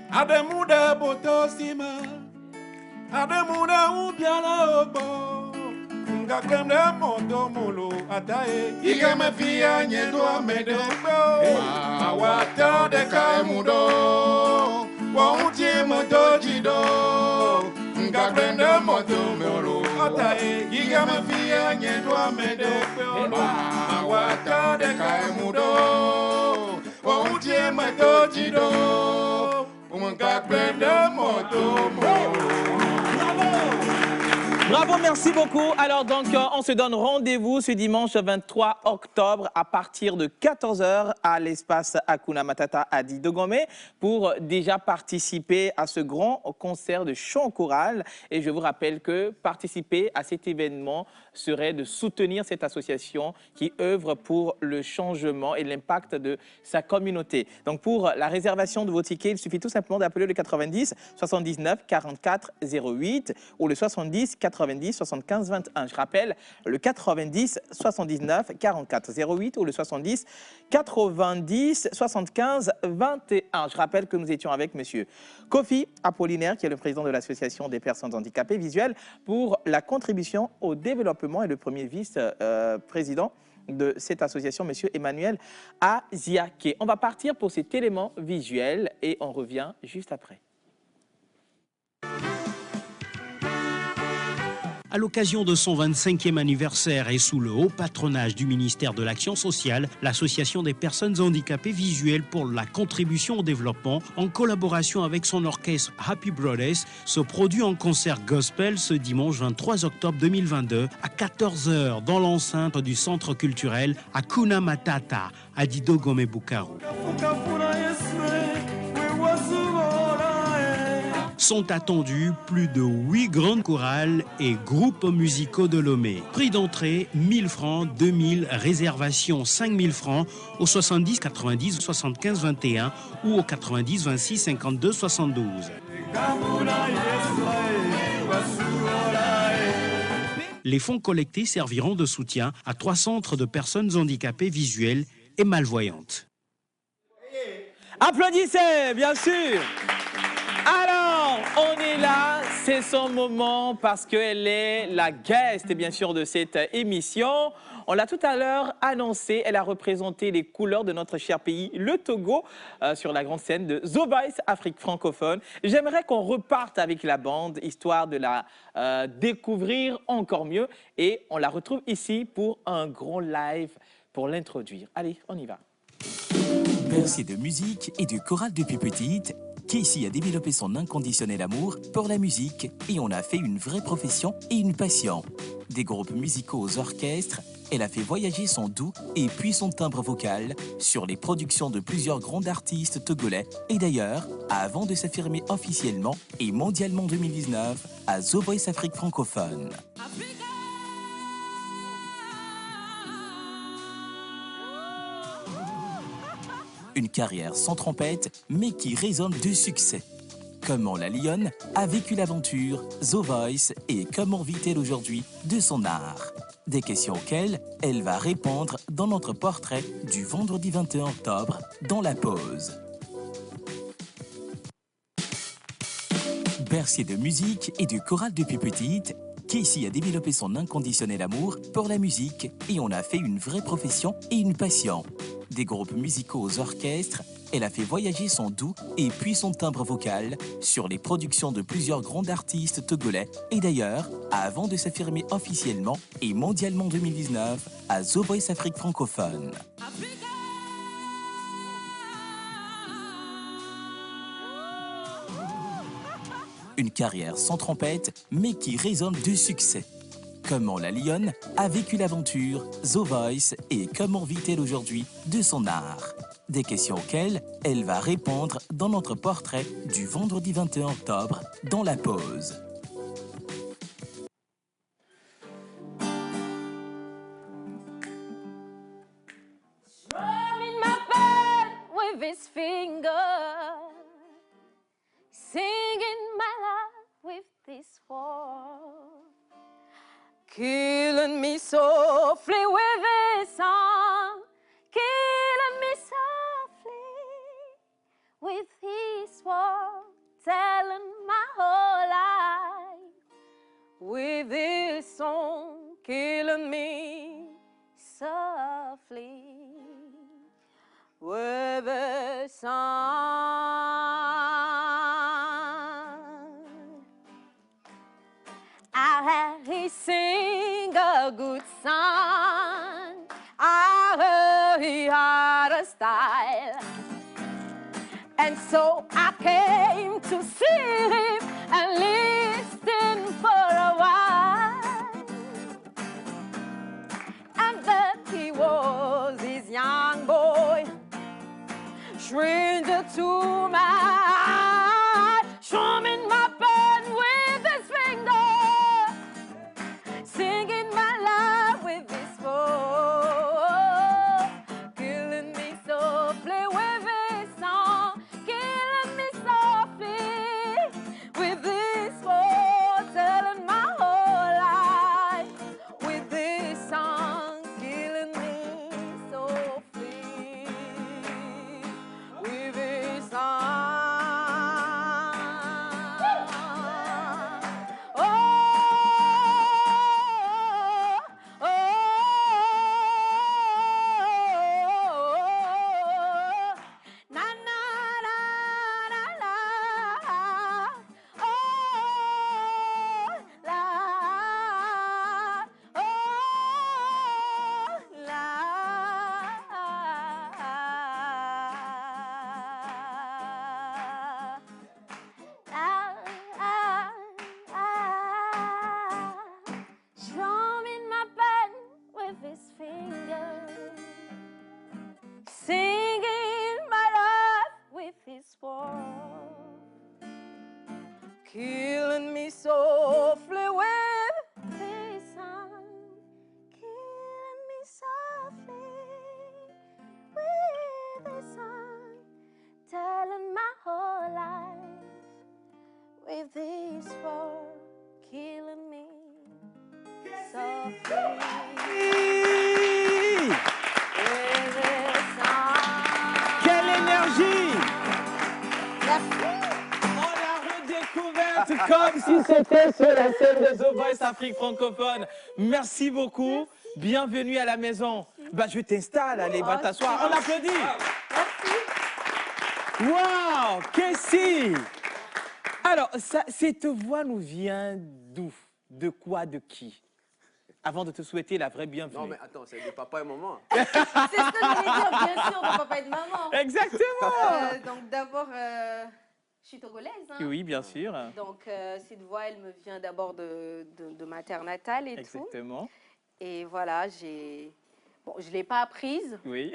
S7: Ademuda Boto Sima, Ademuda Ubiala Obo. Ngagrem de moto molo atae
S12: Igame fia nyedwa medekbo
S7: Mawata de
S12: Kaimudo Wontie Mudojido Ngagrem de moto molo
S7: atae
S12: Igame fia nyedwa medekbo Mawata de Kaimudo Wontie Mudojido Ngagrem de moto molo.
S3: Bravo, merci beaucoup. Alors donc, on se donne rendez-vous ce dimanche 23 octobre à partir de 14h à l'espace Hakuna Matata à Didogome pour déjà participer à ce grand concert de chant choral. Et je vous rappelle que participer à cet événement serait de soutenir cette association qui œuvre pour le changement et l'impact de sa communauté. Donc pour la réservation de vos tickets, il suffit tout simplement d'appeler le 90 79 44 08 ou le 70 90 75 21. Je rappelle le 90 79 44 08 ou le 70 90 75 21. Je rappelle que nous étions avec monsieur Kofi Apollinaire, qui est le président de l'association des personnes handicapées visuelles, pour la contribution au développement et le premier vice-président de cette association, monsieur Emmanuel Aziake. On va partir pour cet élément visuel et on revient juste après.
S13: À l'occasion de son 25e anniversaire et sous le haut patronage du ministère de l'Action sociale, l'Association des personnes handicapées visuelles pour la contribution au développement, en collaboration avec son orchestre Happy Brothers, se produit en concert gospel ce dimanche 23 octobre 2022 à 14h dans l'enceinte du centre culturel Hakuna Matata à Didogome Bukavu. Sont attendus plus de 8 grandes chorales et groupes musicaux de Lomé. Prix d'entrée 1000 francs, 2000, réservation 5000 francs au 70 90 75 21 ou au 90 26 52 72. Les fonds collectés serviront de soutien à 3 centres de personnes handicapées visuelles et malvoyantes.
S3: Applaudissez, bien sûr. Alors, on est là, c'est son moment parce qu'elle est la guest, bien sûr, de cette émission. On l'a tout à l'heure annoncé, elle a représenté les couleurs de notre cher pays, le Togo, sur la grande scène de The Voice Afrique francophone. J'aimerais qu'on reparte avec la bande, histoire de la découvrir encore mieux. Et on la retrouve ici pour un grand live pour l'introduire. Allez, on y va.
S11: Bercé de musique et du choral depuis petite, Casey a développé son inconditionnel amour pour la musique et on a fait une vraie profession et une passion. Des groupes musicaux aux orchestres, elle a fait voyager son doux et puissant timbre vocal sur les productions de plusieurs grands artistes togolais et d'ailleurs, avant de s'affirmer officiellement et mondialement en 2019 à The Voice Afrique francophone. Une carrière sans trompette, mais qui résonne de succès. Comment la lionne a vécu l'aventure, The Voice et comment vit-elle aujourd'hui de son art? Des questions auxquelles elle va répondre dans notre portrait du vendredi 21 octobre dans la pause. Bercé de musique et du choral depuis petite, Casey a développé son inconditionnel amour pour la musique et on a fait une vraie profession et une passion. Des groupes musicaux aux orchestres, elle a fait voyager son doux et puissant timbre vocal sur les productions de plusieurs grands artistes togolais et d'ailleurs, avant de s'affirmer officiellement et mondialement en 2019 à The Voice Afrique francophone. Une carrière sans trompette, mais qui résonne de succès. Comment la lionne a vécu l'aventure, The Voice et comment vit-elle aujourd'hui de son art? Des questions auxquelles elle va répondre dans notre portrait du vendredi 21 octobre dans La Pause.
S14: Drumming my bed with his finger, singing my life with this word, killing me softly with his song, killing me softly with his word, telling my whole life with his song, killing me softly with his song. I had he sing a good song. I heard he had a style, and so I came to see him and listen for a while. And then he was his young boy, stranger to my heart, strumming my pen with his finger, singing my love with his voice, killing me softly with his song, killing me softly with his voice, telling my whole life with his song, killing me softly with his song. Oh, oh, na na na na na, oh la, oh la. Strumming my pen with his fingers, singing my love with his voice, killing me softly with his song, killing me softly with his song, telling my whole life with his word, killing me softly with his song.
S3: Quelle énergie!
S14: Merci.
S3: On l'a redécouverte comme si c'était sur la scène de The Voice Afrique francophone. Merci beaucoup. Bienvenue à la maison. Bah, je t'installe, allez, va t'asseoir. On applaudit. Waouh, Casey! Alors, cette voix nous vient d'où? De quoi? De qui? Avant de te souhaiter la vraie bienvenue.
S5: Non, mais attends, c'est de papa et maman.
S14: C'est ce que j'allais dire, bien sûr, de papa et de maman.
S3: Exactement.
S14: Donc d'abord, je suis togolaise. Hein.
S3: Oui, bien sûr.
S14: Donc cette voix, elle me vient d'abord de ma terre natale et
S3: Exactement.
S14: tout. Et voilà, bon, je ne l'ai pas apprise.
S3: Oui.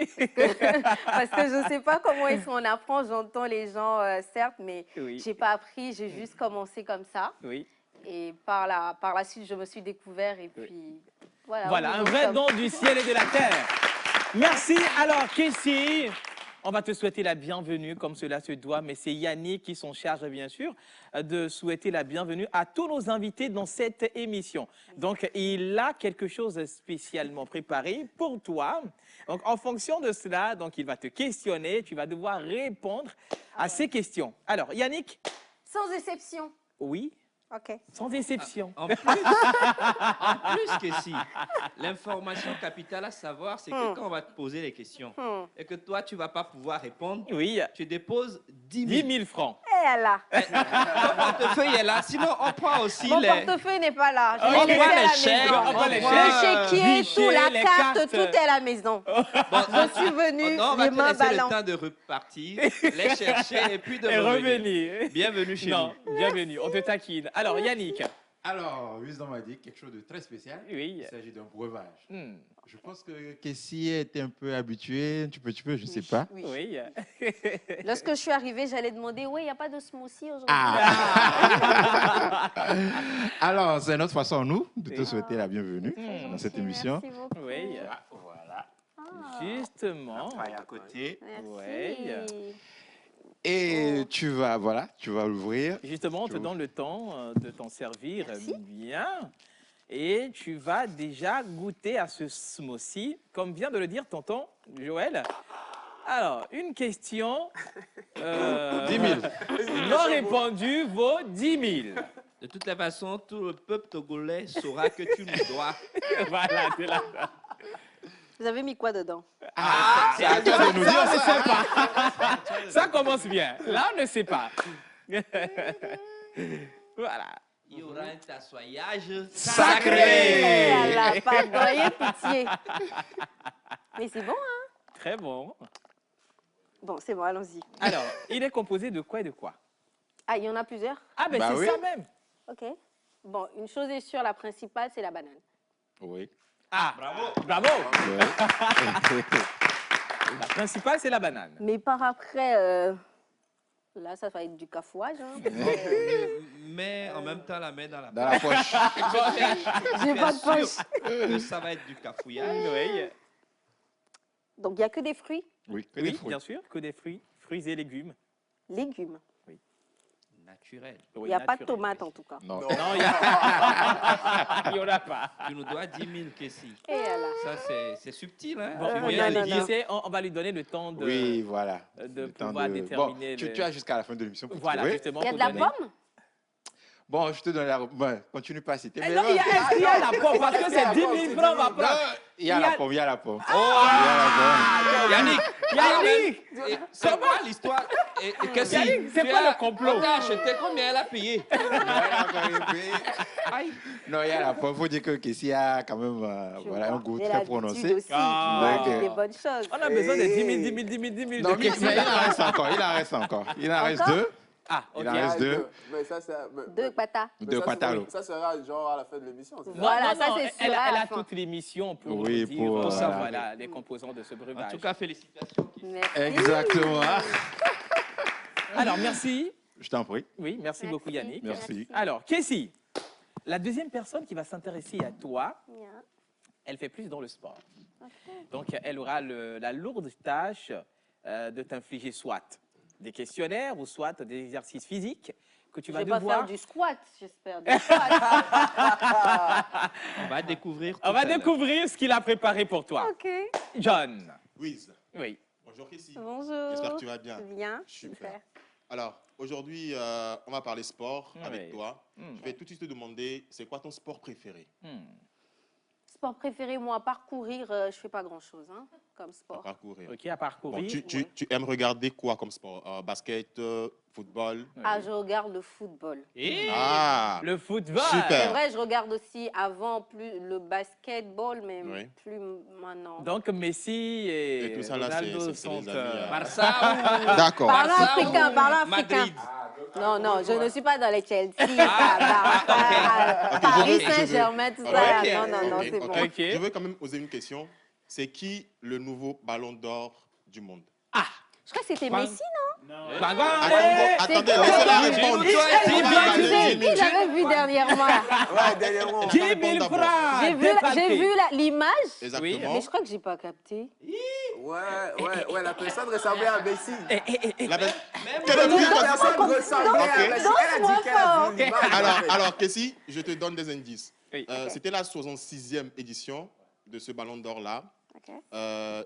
S14: Parce que je ne sais pas comment est-ce qu'on apprend. J'entends les gens, certes, mais
S3: Oui.
S14: je n'ai pas appris. J'ai juste commencé comme ça.
S3: Oui.
S14: Et par la suite, je me suis découvert. Et puis, voilà.
S3: Voilà, un vrai don du ciel et de la terre. Merci. Alors, Casey, on va te souhaiter la bienvenue comme cela se doit, mais c'est Yannick qui s'en charge, bien sûr, de souhaiter la bienvenue à tous nos invités dans cette émission. Donc, il a quelque chose de spécialement préparé pour toi. Donc, en fonction de cela, donc, il va te questionner, tu vas devoir répondre à ces questions. Alors, Yannick?
S14: Sans exception.
S3: Oui.
S14: OK.
S3: Sans déception.
S6: En plus que si, l'information capitale à savoir, c'est que quand on va te poser les questions et que toi, tu ne vas pas pouvoir répondre, tu déposes 10 000
S3: francs.
S14: Et là.
S6: Ton portefeuille est là. Sinon, on prend aussi
S14: Mon
S6: les...
S14: portefeuille n'est pas là. Je
S6: On
S14: l'ai laissé
S6: prend
S14: à la
S6: les chèques,
S14: maison.
S6: on prend les
S14: Le chéquier,
S6: chèques,
S14: tout, la
S6: les
S14: carte,
S6: cartes.
S14: tout est à la maison. Je suis venue,
S6: Non, on va
S14: les
S6: te
S14: mains
S6: laisser le
S14: ballants.
S6: temps de repartir, les chercher et puis de
S3: Et
S6: revenir.
S3: revenir.
S6: Bienvenue chez
S3: Non,
S6: nous.
S3: bienvenue, on te taquine. Alors, Yannick.
S15: Alors, Wisdom m'a dit quelque chose de très spécial.
S3: Oui.
S15: Il s'agit d'un breuvage. Je pense que Kessie était un peu habituée, un petit peu, je ne sais pas.
S3: Oui.
S14: Lorsque je suis arrivée, j'allais demander, oui, il n'y a pas de smoothie aujourd'hui.
S15: Alors, c'est notre façon, nous, de te souhaiter la bienvenue dans cette émission.
S14: Merci beaucoup.
S3: Oui.
S15: Voilà.
S3: Justement.
S15: À côté.
S14: Merci.
S15: Et tu vas l'ouvrir.
S3: Justement, on te donne le temps de t'en servir bien. Et tu vas déjà goûter à ce smoothie, comme vient de le dire tonton Joël. Alors, une question.
S15: 10 000.
S3: Non répondue vaut 10 000.
S6: De toutes les façons, tout le peuple togolais saura que tu nous dois.
S3: Voilà, c'est là.
S14: Vous avez mis quoi dedans?
S3: C'est à toi de nous dire. On ne sait pas. Ça commence bien. Là, on ne sait pas. Voilà.
S6: Il y aura un tassoyage
S3: sacré.
S14: Oh là là, pardon, ayez pitié. Mais c'est bon, hein?
S3: Très bon.
S14: Bon, c'est bon, allons-y.
S3: Alors, il est composé de quoi et de quoi?
S14: Ah, il y en a plusieurs?
S3: Ah, ben c'est ça même.
S14: OK. Bon, une chose est sûre, la principale, c'est la banane.
S15: Oui.
S3: Ah, bravo. La principale, c'est la banane.
S14: Mais par après, là, ça va être du cafouage. Hein.
S6: Mais en même temps, la main dans la
S15: poche.
S14: J'ai pas de poche.
S6: Que ça va être du cafouillage.
S3: Oui.
S14: Donc, il n'y a que des fruits?
S15: Oui, que
S3: Oui,
S15: des fruits.
S3: bien sûr, que des fruits et légumes.
S14: Légumes.
S6: Naturel.
S14: Il n'y a pas de tomates, en tout cas.
S15: Non,
S3: il n'y en a pas.
S6: Tu nous dois 10 000, Kessie.
S14: Et là.
S6: Ça, c'est subtil, hein?
S3: Bon,
S6: Tu viens de le dire.
S3: on va lui donner le temps de,
S15: Oui, voilà.
S3: de
S15: Le temps
S3: pouvoir
S15: de-
S3: déterminer.
S15: Bon, tu as jusqu'à la fin de l'émission pour
S3: Voilà,
S15: trouver.
S3: justement.
S14: Il y a de la pomme?
S15: Bon, je te donne la... Bon, continue pas à citer.
S3: Non, est-ce qu'il y a la pomme? Parce que c'est 10 000 francs, on va prendre.
S15: Il y a la pomme, il y a la pomme.
S6: Yannick,
S3: Yannick,
S6: c'est quoi l'histoire?
S3: Yannick, c'est pas le complot.
S6: On t'a acheté combien elle a payé?
S15: Non, il y a la pomme. Il faut dire que Kessie a quand même voilà, un goût
S14: J'ai
S15: très
S14: l'habitude
S15: prononcé.
S14: aussi, tu vois,
S15: Donc,
S14: des bonnes choses.
S3: On a besoin de 10 000, 10 000, 10 000, 10 000.
S15: Non, mais il en reste encore. Il en reste encore. Il en reste deux.
S3: Ah, ok.
S15: Il en reste deux.
S5: Mais ça, c'est...
S14: Deux patas.
S15: Deux patalo.
S5: Ça sera genre à la fin de l'émission. c'est ça?
S14: Voilà,
S3: Non,
S14: ça
S3: non,
S14: c'est sûr.
S3: elle
S14: à la
S3: a
S14: fin.
S3: toute l'émission pour
S15: Oui,
S3: nous dire
S15: pour,
S3: ça,
S15: voilà.
S3: voilà, les composants de ce breuvage.
S6: En tout cas, félicitations.
S14: Merci.
S15: Exactement.
S3: Alors, merci.
S15: Je t'en prie.
S3: Oui, merci beaucoup, Yannick.
S15: Merci.
S3: Alors, Kessie, la deuxième personne qui va s'intéresser à toi,
S14: Bien.
S3: elle fait plus dans le sport. Donc, elle aura la lourde tâche de t'infliger soit des questionnaires ou soit des exercices physiques que tu
S14: Je
S3: vas
S14: vais pas
S3: devoir...
S14: faire du squat, j'espère. Du squat.
S6: On va découvrir.
S3: On va découvrir ce qu'il a préparé pour toi.
S14: OK.
S3: John.
S8: Wiz,
S3: Oui.
S8: bonjour Kessie.
S14: Bonjour.
S8: J'espère que tu vas bien.
S14: Bien.
S8: Super. Alors, aujourd'hui, on va parler sport avec toi. Je vais tout de suite te demander, c'est quoi ton sport préféré?
S14: Sport préféré, moi, parcourir, je fais pas grand-chose hein, comme sport.
S8: Parcourir.
S3: OK, à parcourir.
S8: Bon, tu aimes regarder quoi comme sport? Basket, football?
S14: Ah, je regarde le football.
S8: Ah,
S3: le football.
S14: C'est
S8: super.
S14: vrai, je regarde aussi avant plus le basketball, mais
S8: Oui.
S14: plus maintenant.
S3: Donc, Messi et,
S8: tout ça, là,
S3: Ronaldo
S8: c'est
S3: sont...
S8: les amis,
S6: Barça ou...
S8: D'accord.
S14: Parlons
S6: Barça
S14: africain,
S6: ou
S14: parlons africain.
S6: Madrid.
S14: Non, non, je ne suis pas dans les Chelsea,
S8: Ok,
S14: Paris
S8: je veux-
S14: Saint-Germain, tout ça.
S8: Ok,
S14: Non, non, non,
S8: ok,
S14: c'est
S8: ok.
S14: bon.
S8: Je veux quand même poser une question. C'est qui le nouveau ballon d'or du monde?
S14: Je crois que c'était Messi, non?
S8: Attendez, laissez-la répondre.
S14: Qui j'avais vu dernièrement?
S5: Ouais, dernièrement.
S3: 10 000 francs.
S14: J'ai vu l'image,
S8: Exactement.
S14: mais je crois que j'ai pas capté.
S5: Ouais, la personne ressemblait à Messi.
S8: La personne-
S5: La personne ressemblait à Messi. Elle a dit qu'elle a vu l'image.
S8: Alors, Kessie, je te donne des indices.
S3: Oui.
S8: C'était la 66e édition de ce ballon d'or-là.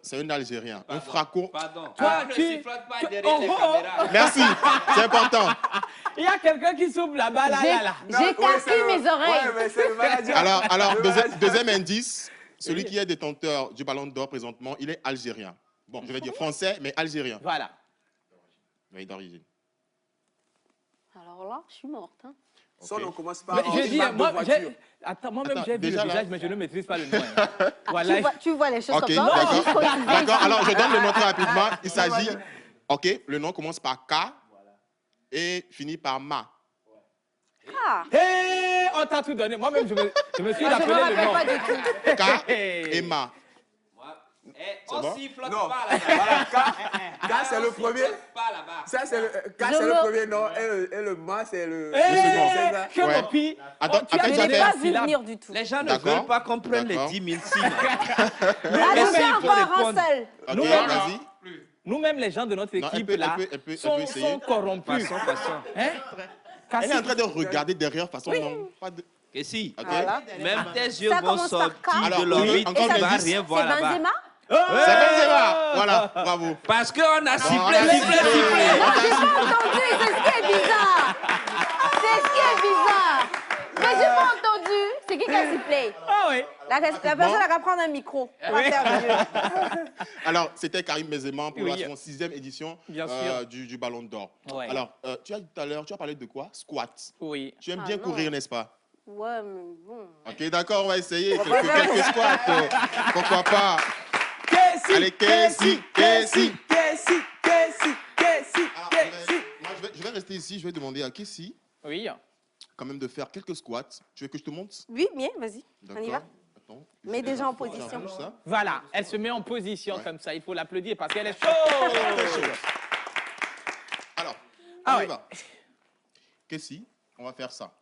S8: C'est un Algérien, un franco.
S6: Pardon.
S3: Toi,
S6: ne
S3: tu...
S6: sifflote pas derrière les caméras.
S8: Merci, c'est important.
S3: Il y a quelqu'un qui souffle là-bas, là.
S14: J'ai tapé mes oreilles.
S5: Ouais, mais c'est le manager.
S8: Alors deuxième indice, celui qui est détenteur du Ballon d'Or présentement, il est algérien. Bon, je vais dire français, mais algérien.
S3: Voilà.
S8: Oui, d'origine.
S14: Alors là, je suis morte. Hein.
S5: Son nom commence par
S3: Je dis, moi,
S5: voiture.
S3: moi-même, j'ai vu
S8: déjà
S3: le
S8: là.
S3: visage, mais je ne maîtrise pas le nom. Hein. Voilà.
S14: Tu vois les choses
S8: Ok,
S14: comme ça.
S8: d'accord. Alors, je donne le nom très rapidement. Il s'agit... Ok, le nom commence par K et finit par Ma.
S14: Ah.
S3: Hey, on t'a tout donné. Moi-même, je me suis rappelé le nom.
S14: Pas du tout.
S8: K et Ma.
S6: On
S8: bon?
S6: sifflote
S5: Non.
S6: pas là-bas.
S5: Voilà, K, c'est le premier.
S6: Pas là-bas.
S5: Ça, c'est le, K, c'est le premier nom. Et le Ma, c'est le second. C'est ça?
S3: Que
S8: Ouais.
S3: copie.
S8: Attends,
S3: Tu as
S8: attends,
S14: Je
S3: donné
S14: n'ai
S8: j'avais-
S14: pas
S3: la
S14: vu
S3: syllabe.
S14: venir du tout.
S6: Les gens ne
S8: D'accord.
S6: veulent pas qu'on prenne les
S8: D'accord.
S6: 10 000 signes.
S14: Allez,
S6: mais il faut
S14: encore un
S6: répondre.
S14: seul.
S8: Ok,
S3: Nous,
S8: vas-y.
S3: Nous-mêmes, les gens de notre
S8: Non, elle
S3: équipe,
S8: peut-
S3: là,
S8: elle peut
S3: sont
S8: essayer.
S3: corrompus.
S6: Passons.
S3: Hein?
S8: Elle est en train de regarder derrière façon non. Pas de...
S6: Et si,
S8: Ok.
S6: même tes yeux
S14: Ça
S6: vont
S14: commence par
S6: sortir
S14: K.
S8: Alors,
S6: de l'orbite,
S8: oui,
S6: tu
S8: encore
S6: ne
S8: un
S6: vas
S8: indice.
S6: rien
S14: C'est
S6: voir là-bas.
S14: Benzema?
S8: C'est Benzema. Voilà, bravo.
S6: Parce qu'on a sifflé,
S8: on a
S6: sifflé.
S14: Non, j'ai pas entendu. C'est ce qui est bizarre. C'est ce qui est bizarre. Mais j'ai pas entendu. C'est qui a sifflé?
S3: Ah oui.
S14: La personne a qu'à prendre un micro. On va faire mieux.
S8: Alors, c'était Karim Benzema pour
S3: Oui.
S8: son 6e édition
S3: Bien sûr.
S8: du Ballon d'Or.
S3: Ouais.
S8: Alors, tu as dit tout à l'heure, tu as parlé de quoi? Squat.
S3: Oui.
S8: Tu aimes
S14: Ah,
S8: bien
S14: non.
S8: courir, n'est-ce pas?
S14: Ouais, mais bon.
S8: Ok, d'accord, on va essayer. Quelques squats. Pourquoi pas? Allez, Kessie. Alors, moi, je vais rester ici. Je vais demander à Kessie
S3: Oui.
S8: quand même de faire quelques squats. Tu veux que je te montre?
S14: Oui, bien, vas-y. On y va.
S8: Attends.
S14: Mets déjà en position.
S8: J'arrange ça.
S3: Voilà, elle se met en position comme ça. Il faut l'applaudir parce qu'elle est
S8: Très
S3: chaude.
S8: chaud. Alors,
S3: Ah
S8: on y
S3: ouais.
S8: va. Kessie, on va faire ça.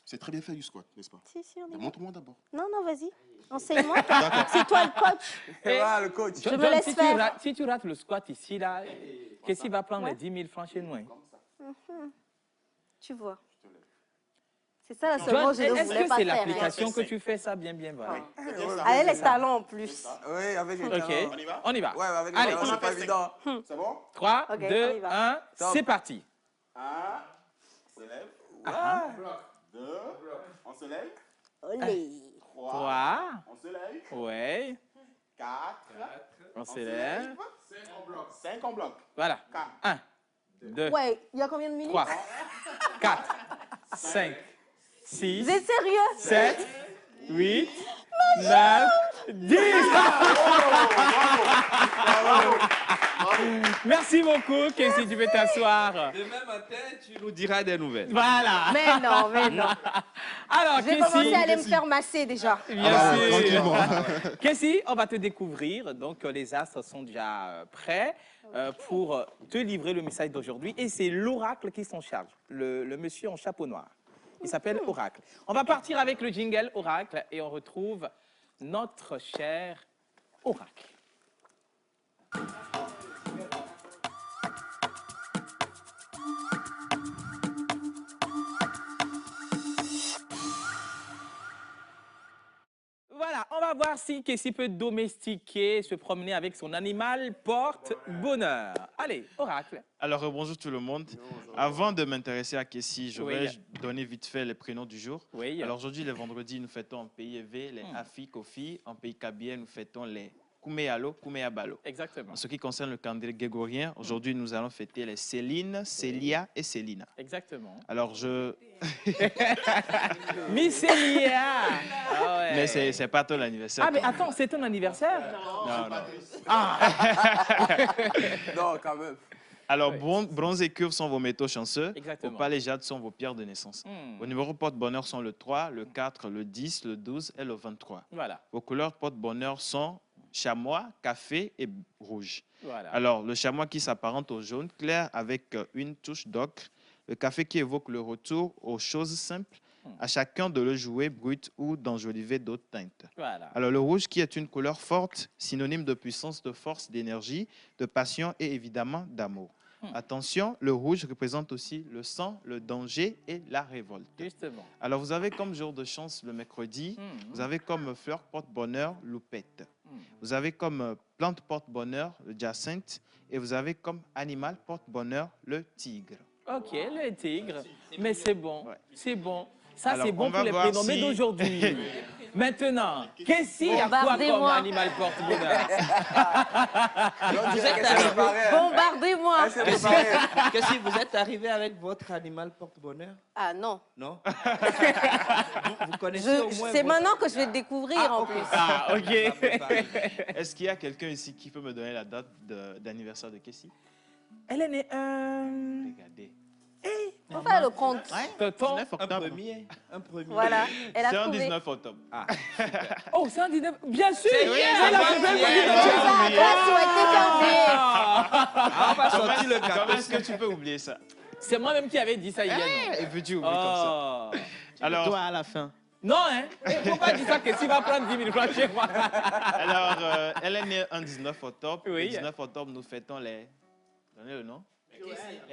S8: C'est très bien fait du squat, n'est-ce pas?
S14: Si, on y va.
S8: Montre-moi d'abord.
S14: Non, vas-y. Enseigne-moi.
S8: D'accord.
S14: C'est toi le coach.
S3: Et
S5: Voilà, le coach.
S14: Je me laisse faire.
S3: Si tu rates le squat ici, là, qu'est-ce qu'il va prendre les 10 000 francs chez nous? Hein?
S14: Tu vois. C'est ça la seule
S3: John,
S14: chose que je ne
S3: est-ce
S14: voulais
S3: que
S14: pas
S3: c'est
S14: faire.
S3: l'application que tu fais ça bien, voilà?
S14: Elle a les talents en plus.
S5: Oui, avec les
S3: Ok,
S5: talents.
S3: on y va.
S5: Ouais, avec les
S3: Allez,
S5: talents, c'est pas évident.
S8: C'est bon?
S3: 3,
S14: Ok, on
S3: 2,
S14: y va.
S3: 1, c'est parti.
S8: 1, on se lève.
S3: Ah.
S8: 2, on se lève.
S14: Olé.
S3: 3,
S8: on se lève.
S3: ouais,
S8: 4,
S3: on s'élève.
S8: 5 en bloc.
S3: Voilà. 1, 2,
S14: Ouais, il y a combien de minutes?
S3: 3, 4, 5, 6,
S14: Vous êtes sérieux?
S3: 7, 8, 9, 10. Merci beaucoup, Kessie, tu peux t'asseoir.
S6: Demain matin, tu nous diras des nouvelles.
S3: Voilà.
S14: Mais non.
S3: Alors,
S14: Je vais commencer
S3: Kessie,
S14: à aller me faire masser déjà.
S3: bien sûr.
S8: tranquillement.
S3: Kessie, on va te découvrir. Donc, les astres sont déjà prêts pour te livrer le message d'aujourd'hui. Et c'est l'oracle qui s'en charge, le monsieur en chapeau noir. Il s'appelle Oracle. On va partir avec le jingle Oracle et on retrouve notre cher Oracle. Voilà, on va voir si Kessie peut domestiquer, se promener avec son animal porte-bonheur. Allez, Oracle.
S9: Alors, bonjour tout le monde. Avant de m'intéresser à Kessie, je vais donner vite fait les prénoms du jour.
S3: Oui.
S9: Alors, aujourd'hui, le vendredi, nous fêtons en pays élevé les Afi Kofi. En pays kabien, nous fêtons les Kouméalo, Kouméabalo.
S3: Exactement.
S9: En ce qui concerne le calendrier grégorien, aujourd'hui, nous allons fêter les Céline, Célia et Célina.
S3: Exactement.
S9: Alors,
S3: Miss Célia. Ah ouais.
S9: Mais c'est pas ton anniversaire.
S3: Ah, mais attends, c'est ton anniversaire?
S9: Non.
S5: Non, quand même.
S9: Alors, bronze et cuivre sont vos métaux chanceux.
S3: Exactement.
S9: Opale et jade sont vos pierres de naissance. Vos numéros porte-bonheur sont le 3, le 4, le 10, le 12 et le 23.
S3: Voilà.
S9: Vos couleurs porte-bonheur sont chamois, café et rouge.
S3: Voilà.
S9: Alors, le chamois qui s'apparente au jaune clair avec une touche d'ocre. Le café qui évoque le retour aux choses simples, à chacun de le jouer brut ou d'enjoliver d'autres teintes.
S3: Voilà.
S9: Alors, le rouge qui est une couleur forte, synonyme de puissance, de force, d'énergie, de passion et évidemment d'amour. Attention, le rouge représente aussi le sang, le danger et la révolte.
S3: Justement.
S9: Alors, vous avez comme jour de chance le mercredi, vous avez comme fleur porte-bonheur loupette. Vous avez comme plante porte-bonheur le jacinthe et vous avez comme animal porte-bonheur le tigre.
S3: Ok, le tigre. Mais c'est bon, c'est bon. Ça,
S9: Alors,
S3: c'est bon
S9: on
S3: pour
S9: va
S3: les
S9: voir
S3: prénommés
S9: si-
S3: d'aujourd'hui. Maintenant, qu'est-ce qu'il y a quoi comme
S14: Bombardez-moi.
S3: animal porte-bonheur?
S6: Vous êtes arrivé.
S14: Bombardez-moi.
S6: Qu'est-ce que vous êtes arrivé avec votre animal porte-bonheur?
S14: Ah non.
S6: Non? vous connaissez au moins
S14: C'est
S6: votre-
S14: maintenant que je vais découvrir en plus.
S3: Ah, ok.
S9: Est-ce qu'il y a quelqu'un ici qui peut me donner la date d'anniversaire de Kessie?
S3: Elle est née
S9: Regardez.
S14: On va faire le compte.
S3: Tonton.
S9: 19
S6: Un
S9: octobre.
S6: premier. Un premier.
S14: Voilà, elle a
S9: C'est en
S14: trouvé.
S9: 19 octobre.
S6: Ah.
S3: Oh, c'est un 19. Bien sûr!
S6: C'est hier,
S3: C'est la
S6: c'est
S3: plus belle
S6: hier.
S3: petite
S14: C'est ça,
S3: nouvelle.
S14: toi, souhaité janvier.
S6: Ah, on va
S9: Comment
S6: sortir le gâteau.
S9: est-ce que tu peux oublier ça?
S3: C'est moi-même qui avais dit ça hier.
S9: Et veux-tu oublier comme ça?
S3: Oh.
S9: Alors,
S10: Toi, à la fin.
S3: Non, hein? Il ne faut pas dire ça que s'il va prendre 10 000 francs chez moi.
S9: alors elle est née un 19 octobre.
S3: Oui.
S9: Le 19 octobre, nous fêtons les... Donnez le nom.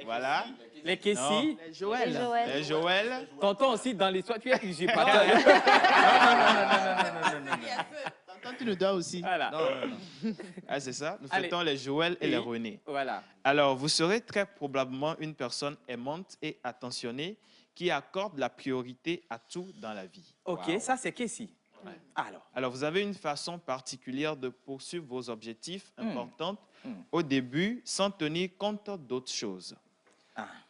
S9: Voilà.
S3: Les Kessie.
S10: Les Joël.
S14: Et Joël.
S9: Les Joël.
S3: Tonton aussi, dans l'histoire, tu es usurpateur.
S10: Tonton, tu le dois aussi.
S3: Voilà.
S9: Ah, c'est ça. Nous
S3: Allez.
S9: fêtons les Joël et
S3: Oui.
S9: les René.
S3: Voilà.
S9: Alors, vous serez très probablement une personne aimante et attentionnée qui accorde la priorité à tout dans la vie.
S3: Ok, ça c'est Kessie. Alors,
S9: vous avez une façon particulière de poursuivre vos objectifs
S3: Hmm.
S9: importants au début sans tenir compte d'autres choses.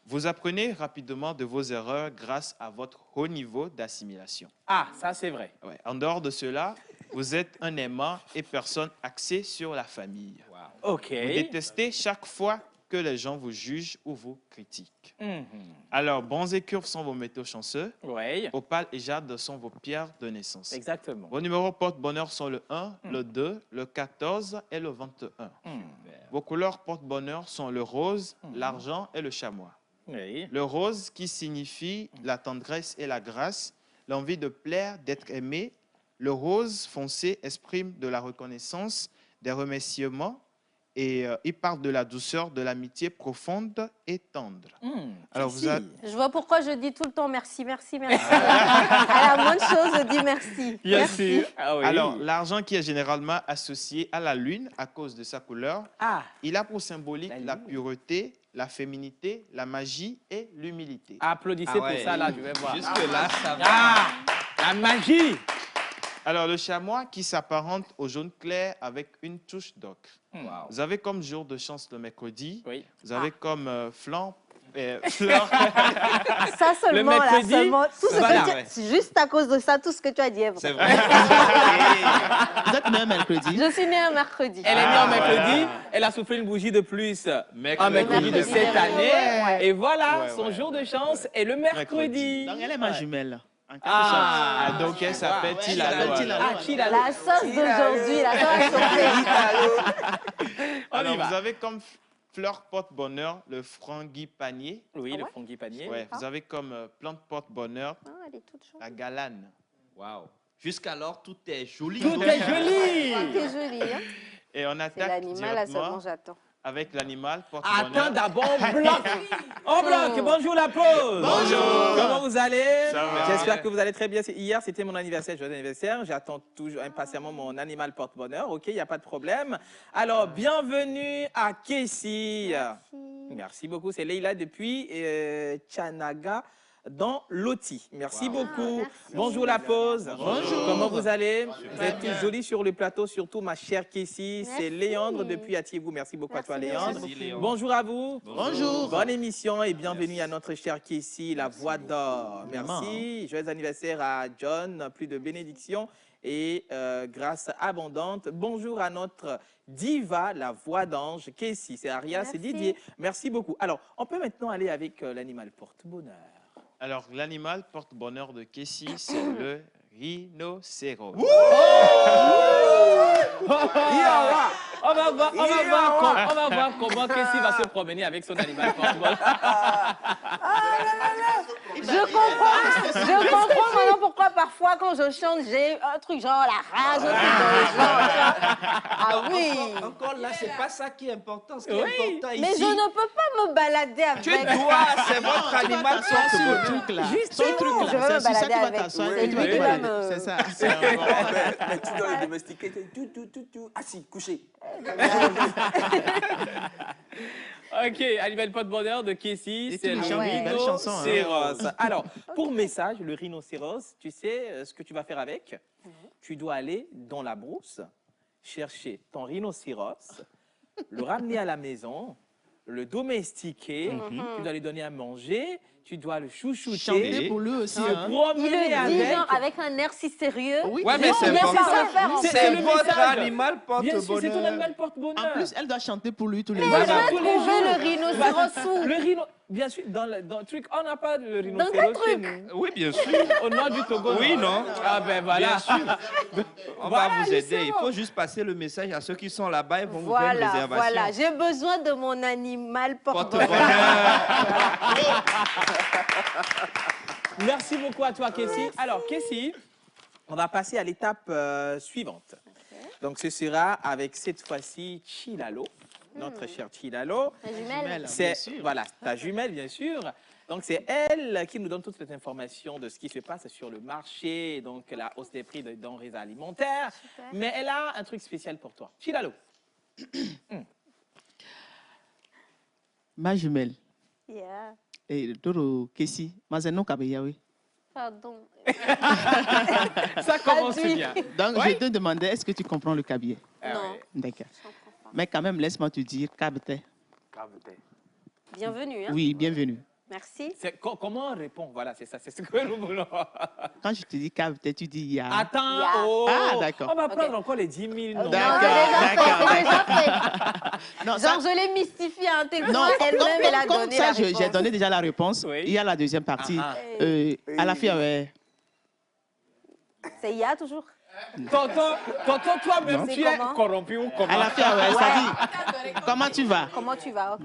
S9: Vous apprenez rapidement de vos erreurs grâce à votre haut niveau d'assimilation.
S3: ah, ça c'est vrai.
S9: Ouais. En dehors de cela, vous êtes un aimant et personne axée sur la famille.
S3: Ok.
S9: Vous détestez chaque fois que les gens vous jugent ou vous critiquent.
S3: Mhm.
S9: Alors, bronze et curve sont vos métaux chanceux.
S3: Oui.
S9: Opale et jade sont vos pierres de naissance.
S3: Exactement.
S9: Vos numéros porte-bonheur sont le 1, le 2, le 14 et le 21. Vos couleurs porte-bonheur sont le rose, l'argent et le chamois.
S3: Oui.
S9: Le rose qui signifie la tendresse et la grâce, l'envie de plaire, d'être aimé. Le rose foncé exprime de la reconnaissance, des remerciements et il parle de la douceur, de l'amitié profonde et tendre. Alors vous avez...
S14: Je vois pourquoi je dis tout le temps merci, merci, merci. À la moindre chose, je dis merci.
S9: Bien
S14: Merci.
S9: sûr. Alors, l'argent qui est généralement associé à la lune à cause de sa couleur, il a pour symbolique la pureté, la féminité, la magie et l'humilité.
S3: Applaudissez pour ça, là, je vais voir.
S9: Jusque-là, ça va.
S3: Ah, la magie.
S9: Alors, le chamois qui s'apparente au jaune clair avec une touche d'ocre. Vous avez comme jour de chance le mercredi. Vous avez comme fleur.
S14: Ça seulement, là,
S9: mercredi,
S14: seulement. Tout ce
S9: voilà,
S14: que tu...
S9: ouais.
S14: C'est juste à cause de ça, tout ce que tu as dit est vrai.
S9: C'est vrai.
S10: Vous êtes né un mercredi?
S14: Je suis née un mercredi.
S3: Elle est née en mercredi, elle a soufflé une bougie de plus en mercredi de cette année.
S14: Ouais.
S3: Et voilà,
S10: Ouais,
S3: son
S10: ouais.
S3: jour de chance est le mercredi.
S10: Donc, elle est ma jumelle. En quelque
S3: Ah,
S10: sorte.
S9: donc elle s'appelle Tilalo.
S14: La sauce d'aujourd'hui, la sauce
S9: Alors,
S3: y va.
S9: vous avez comme fleur porte-bonheur le frangipanier.
S3: Oui, le frangipanier.
S9: Ouais, vous avez comme plante porte-bonheur
S14: elle est toute chaude.
S9: la galane.
S6: Waouh. Jusqu'alors, tout est joli.
S3: Tout est joli.
S14: Tout est joli. Hein?
S9: Et on
S14: C'est
S9: attaque
S14: l'animal, là
S9: directement
S14: seulement j'attends.
S9: avec l'animal porte-bonheur.
S3: Attends d'abord, on bloque. On bloque. Bonjour la pause.
S9: Bonjour.
S3: Comment vous allez?
S9: Ça va.
S3: J'espère que vous allez très bien. Hier, c'était mon anniversaire, joyeux anniversaire. J'attends toujours impatiemment mon animal porte-bonheur. OK, il n'y a pas de problème. Alors, bienvenue à Kessie. Merci beaucoup. C'est Leïla depuis Chanaga, dans Loti. Merci beaucoup. Bonjour la pause.
S10: Bonjour.
S3: Comment vous allez? Vous êtes tous jolis sur le plateau, surtout ma chère Kessie. C'est Léandre depuis Atiégou. Merci beaucoup à toi, Léandre.
S6: Merci, Léandre.
S3: Bonjour à vous.
S10: Bonjour.
S3: Bonne émission et bienvenue à notre chère Kessie, la voix d'or. Merci. Joyeux anniversaire à John, plus de bénédictions et grâce abondante. Bonjour à notre diva, la voix d'ange, Kessie. C'est Aria, c'est Didier. Merci beaucoup. Alors, on peut maintenant aller avec l'animal porte-bonheur.
S9: Alors, l'animal porte-bonheur de Kessie, c'est le rhinocéros.
S3: On va voir comment Kessie va se promener avec son animal porte-bonheur.
S14: Je comprends maintenant pourquoi parfois quand je chante, j'ai un truc genre la rage, un truc dans le genre. Ah oui.
S6: Encore là, c'est pas ça qui est important. Ce qui est important ici.
S14: Mais je ne peux pas me balader avec.
S6: Tu dois, c'est votre animal porte-bonheur.
S10: Juste son truc là.
S14: Je veux me
S10: C'est ça
S14: balader
S10: qui va
S14: avec.
S10: t'asseoir. C'est ça.
S5: Mais tu dois le domestiquer. Tout. Assis, couché.
S3: Ok, animal porte-bonheur de Kessie, c'est le
S10: belle chanson, hein.
S3: rhinocéros. Alors, pour message, le rhinocéros, tu sais ce que tu vas faire avec? Tu dois aller dans la brousse, chercher ton rhinocéros, le ramener à la maison, le domestiquer, tu dois lui donner à manger, tu dois le chouchouter.
S10: Chanter pour lui aussi.
S3: te
S10: Hein.
S14: Il
S3: promener
S14: le dit
S3: avec.
S14: genre avec un air si sérieux.
S10: Oui,
S6: Ouais, mais
S14: Non,
S6: c'est
S14: mais
S6: bon.
S14: ça va faire, en
S3: C'est
S14: fait.
S3: le
S6: votre
S3: message.
S6: animal
S3: Bien sûr, c'est ton
S6: porte-bonheur.
S3: animal porte-bonheur.
S10: En plus, elle doit chanter pour lui tous les
S14: Mais
S10: jours.
S14: je vais
S3: tous les
S14: trouver
S3: jours.
S14: le rhinocéros où?
S3: Le rhino, bien sûr, dans le truc, on n'a pas de rhinocéros
S14: quel
S3: chez
S14: truc?
S3: nous.
S6: Oui, bien sûr.
S3: Au nord du Togo.
S6: Oui, non?
S3: Ah ben voilà.
S6: Bien sûr. On va
S3: Voilà,
S6: vous aider.
S3: justement.
S6: Il faut juste passer le message à ceux qui sont là-bas. Ils vont vous faire une
S14: Voilà,
S6: réservation.
S14: voilà. J'ai besoin de mon animal porte-bonheur.
S6: Porte-bonheur.
S3: Merci beaucoup à toi, Kessie. Alors, Kessie, on va passer à l'étape suivante. Donc, ce sera avec cette fois-ci Chilalo, notre chère Chilalo.
S14: La jumelle.
S3: C'est voilà, ta jumelle, bien sûr. Donc, c'est elle qui nous donne toutes les informations de ce qui se passe sur le marché, donc la hausse des prix des denrées alimentaires.
S14: Super.
S3: Mais elle a un truc spécial pour toi. Chilalo.
S10: Ma jumelle.
S14: Yeah.
S10: Et Toro Kessie, Mazeno Kabeyawe.
S14: Pardon.
S3: Ça commence
S14: Traduit.
S3: bien.
S10: Donc,
S3: Oui.
S10: je te demandais, est-ce que tu comprends le cabier?
S14: Non.
S10: D'accord. Mais quand même, laisse-moi te dire, Kabete.
S14: Bienvenue. Hein?
S10: Oui, bienvenue.
S14: Merci.
S3: Comment on répond? Voilà, c'est ça, c'est ce que nous voulons.
S10: Quand je te dis Kabete, tu dis Ya.
S3: Attends,
S14: Ya.
S3: oh,
S10: Ah, d'accord.
S3: on va prendre encore les 10 000 noms.
S10: Non,
S14: Genre, je l'ai mystifié à un témoin.
S10: Non,
S14: Elle-même, elle a
S10: comme
S14: donné
S10: ça,
S14: la
S10: j'ai
S14: réponse.
S10: donné déjà la réponse.
S3: Oui.
S10: Il y a la deuxième partie. À la fille, ouais.
S14: C'est Ya toujours.
S3: Tonton, toi-même,
S14: C'est
S3: tu es
S14: comment?
S3: corrompu ou comment?
S10: À la fille, ouais, ça dit. Comment tu vas?
S14: Comment tu vas? Ok.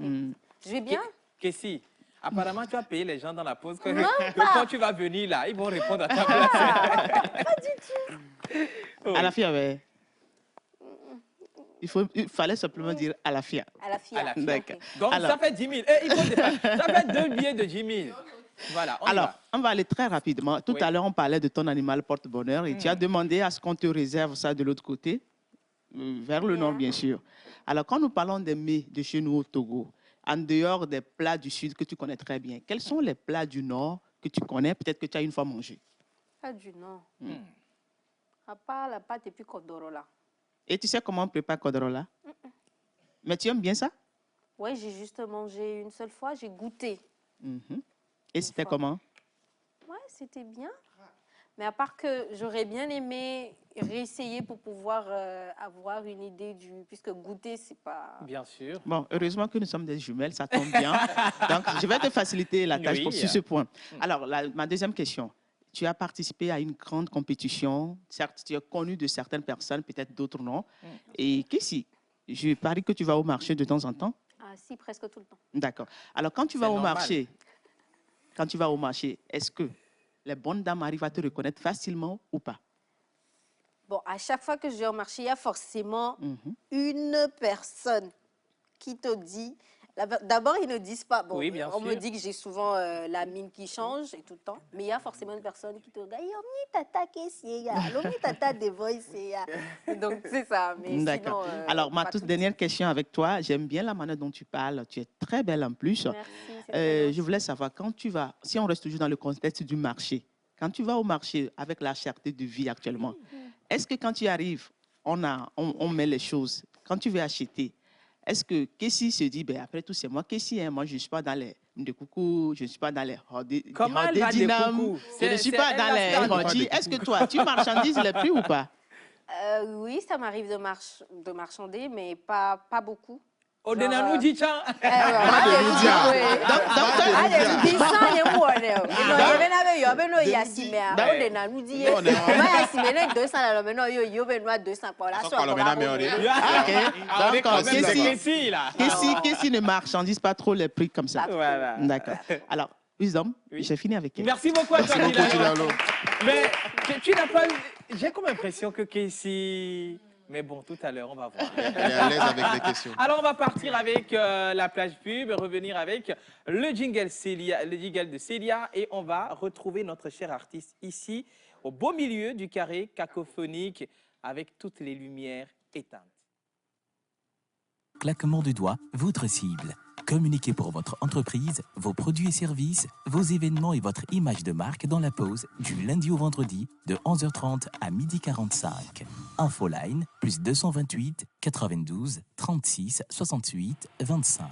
S14: Je vais bien?
S3: Kessie, apparemment, tu as payé les gens dans la pause. Que,
S14: Non,
S3: que
S14: pas.
S3: quand tu vas venir là, ils vont répondre à ta place.
S14: Pas du tout.
S10: À la fille, ouais. Il fallait simplement dire à la fille.
S14: À la fille.
S3: À la fille.
S10: D'accord.
S3: Donc,
S10: Alors-
S3: ça fait 10 000. Eh, il faut dépasser. Ça fait 2 billets de 10 000. Voilà, on y
S10: Alors,
S3: va.
S10: on va aller très rapidement. Tout
S3: Oui.
S10: à l'heure, on parlait de ton animal porte-bonheur et tu as demandé à ce qu'on te réserve ça de l'autre côté, vers le nord, bien sûr. Alors, quand nous parlons des mets de chez nous au Togo, en dehors des plats du sud que tu connais très bien, quels sont les plats du nord que tu connais, peut-être que tu as une fois mangé?
S14: Pas du Nord. À part la pâte et puis Kodoro là.
S10: Et tu sais comment on prépare Kodorola? Mais tu aimes bien ça?
S14: Ouais, j'ai juste mangé une seule fois. J'ai goûté.
S10: Mhm. Et c'était
S14: fois.
S10: comment?
S14: Ouais, c'était bien. Mais à part que j'aurais bien aimé réessayer pour pouvoir avoir une idée du... Puisque goûter, c'est pas...
S3: Bien sûr.
S10: Bon, heureusement que nous sommes des jumelles, ça tombe bien. Donc, je vais te faciliter la tâche
S3: Oui.
S10: sur ce point. Alors, ma deuxième question. Tu as participé à une grande compétition. Certes, tu es connu de certaines personnes, peut-être d'autres non. Et qu'est-ce je parie que tu vas au marché de temps en temps?
S14: Ah si, presque tout le temps.
S10: D'accord. Alors, quand tu vas
S3: C'est
S10: au
S3: normal.
S10: marché, est-ce que les bonnes dames arrivent à te reconnaître facilement ou pas?
S14: Bon, à chaque fois que je vais au marché, il y a forcément
S10: Mhm.
S14: une personne qui te dit... D'abord, ils ne disent pas... Bon,
S3: Oui, bien
S14: on me
S3: sûr.
S14: dit que j'ai souvent la mine qui change et tout le temps. Mais il y a forcément une personne qui te regarde. Yomi tata qu'est-ce Lomi tata de voice Donc, c'est ça. Mais
S10: D'accord.
S14: sinon,
S10: Alors, ma
S14: pas
S10: toute
S14: tout.
S10: dernière question avec toi. J'aime bien la manière dont tu parles. Tu es très belle en plus.
S14: Merci, c'est très
S10: Je voulais savoir, quand tu vas, si on reste toujours dans le contexte du marché, quand tu vas au marché avec la cherté de vie actuellement, est-ce que quand tu arrives, on met les choses, quand tu veux acheter, est-ce que Kessie se dit, ben, après tout, c'est moi Kessie, hein, moi je ne suis pas dans les Ndekoukou, je ne suis pas dans les
S3: Comment elle va
S10: Dinam, je ne suis pas dans les Hodji. Est-ce que toi, tu marchandises les prix ou pas?
S14: Oui, ça m'arrive de marchander, mais pas beaucoup.
S3: Odena nous chan.
S10: Qu'est-ce ne marchandise pas trop les prix comme ça.
S3: Voilà.
S10: D'accord. Alors, Wisdom, j'ai fini avec elle.
S3: Merci beaucoup à toi,
S8: Merci beaucoup, Tilalo.
S3: Mais tu n'as pas... J'ai comme l'impression que Casey... Mais bon, tout à l'heure, on va voir.
S8: Elle est à l'aise avec les questions.
S3: Alors, on va partir avec la plage pub, revenir avec le jingle de Célia, et on va retrouver notre cher artiste ici, au beau milieu du carré cacophonique, avec toutes les lumières éteintes.
S11: Claquement de doigts, votre cible. Communiquez pour votre entreprise, vos produits et services, vos événements et votre image de marque dans la pause du lundi au vendredi de 11h30 à 12h45. Infoline, plus 228 92 36 68 25.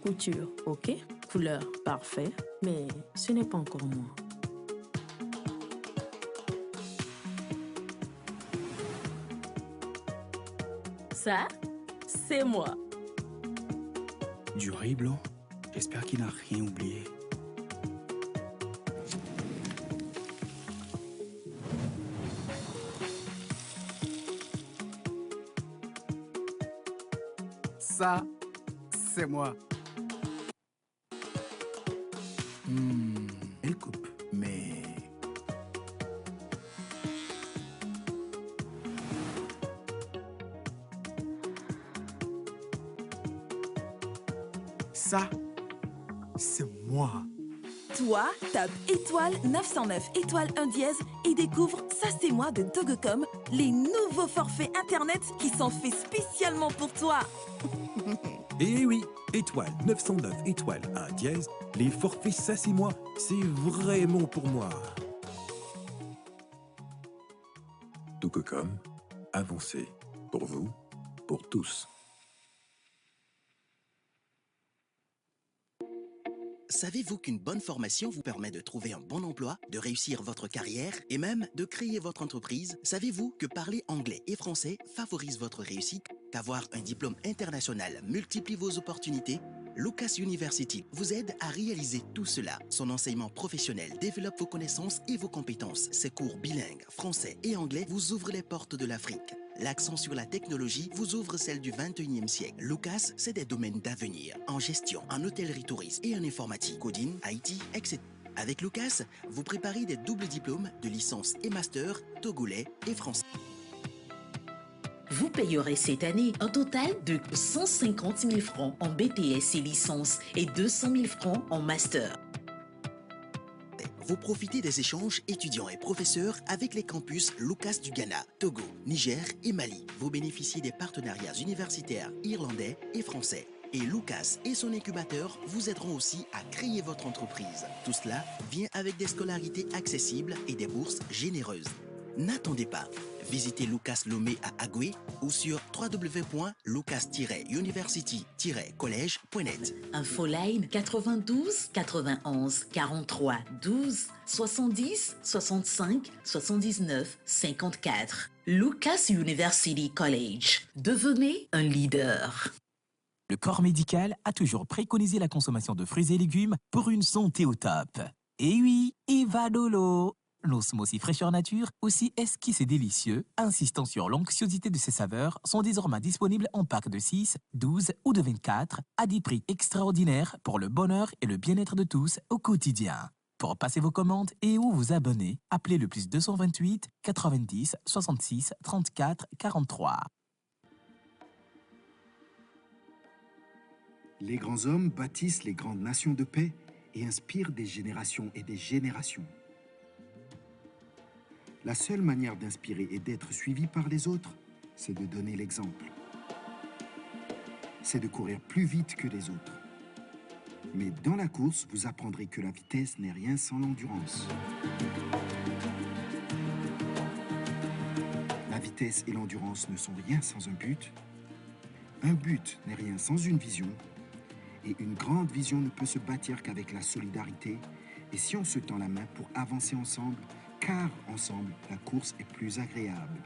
S16: Couture, ok. Couleur, parfait. Mais ce n'est pas encore moi. Ça, c'est moi.
S17: Du riz blanc. J'espère qu'il n'a rien oublié.
S18: Ça, c'est moi.
S17: Elle coupe, mais...
S18: Ça, c'est moi.
S19: Toi, tape étoile 909 étoile 1 dièse et découvre Ça c'est moi de Togocom, les nouveaux forfaits internet qui sont faits spécialement pour toi.
S17: Eh oui, étoile 909 étoile 1 dièse, les forfaits Ça c'est moi, c'est vraiment pour moi. Togocom, avancez. Pour vous, pour tous.
S20: Savez-vous qu'une bonne formation vous permet de trouver un bon emploi, de réussir votre carrière et même de créer votre entreprise? Savez-vous que parler anglais et français favorise votre réussite? Qu'avoir un diplôme international multiplie vos opportunités? Lucas University vous aide à réaliser tout cela. Son enseignement professionnel développe vos connaissances et vos compétences. Ses cours bilingues, français et anglais vous ouvrent les portes de l'Afrique. L'accent sur la technologie vous ouvre celle du 21e siècle. Lucas, c'est des domaines d'avenir, en gestion, en hôtellerie tourisme et en informatique, coding, IT, etc. Avec Lucas, vous préparez des doubles diplômes de licence et master togolais et français.
S16: Vous payerez cette année un total de 150 000 francs en BTS et licence et 200 000 francs en master.
S20: Vous profitez des échanges étudiants et professeurs avec les campus Lucas du Ghana, Togo, Niger et Mali. Vous bénéficiez des partenariats universitaires irlandais et français. Et Lucas et son incubateur vous aideront aussi à créer votre entreprise. Tout cela vient avec des scolarités accessibles et des bourses généreuses. N'attendez pas. Visitez Lucas Lomé à Agoué ou sur www.lucas-university-collège.net.
S16: Infoline 92 91 43 12 70 65 79 54. Lucas University College. Devenez un leader.
S11: Le corps médical a toujours préconisé la consommation de fruits et légumes pour une santé au top. Et oui, Evadolo, l'osmose fraîcheur nature, aussi esquisse et délicieux, insistant sur l'onctuosité de ses saveurs, sont désormais disponibles en packs de 6, 12 ou de 24 à des prix extraordinaires pour le bonheur et le bien-être de tous au quotidien. Pour passer vos commandes et ou vous abonner, appelez le plus 228 90 66 34 43.
S21: Les grands hommes bâtissent les grandes nations de paix et inspirent des générations et des générations. La seule manière d'inspirer et d'être suivi par les autres, c'est de donner l'exemple. C'est de courir plus vite que les autres. Mais dans la course, vous apprendrez que la vitesse n'est rien sans l'endurance. La vitesse et l'endurance ne sont rien sans un but. Un but n'est rien sans une vision. Et une grande vision ne peut se bâtir qu'avec la solidarité et si on se tend la main pour avancer ensemble, car ensemble, la course est plus agréable.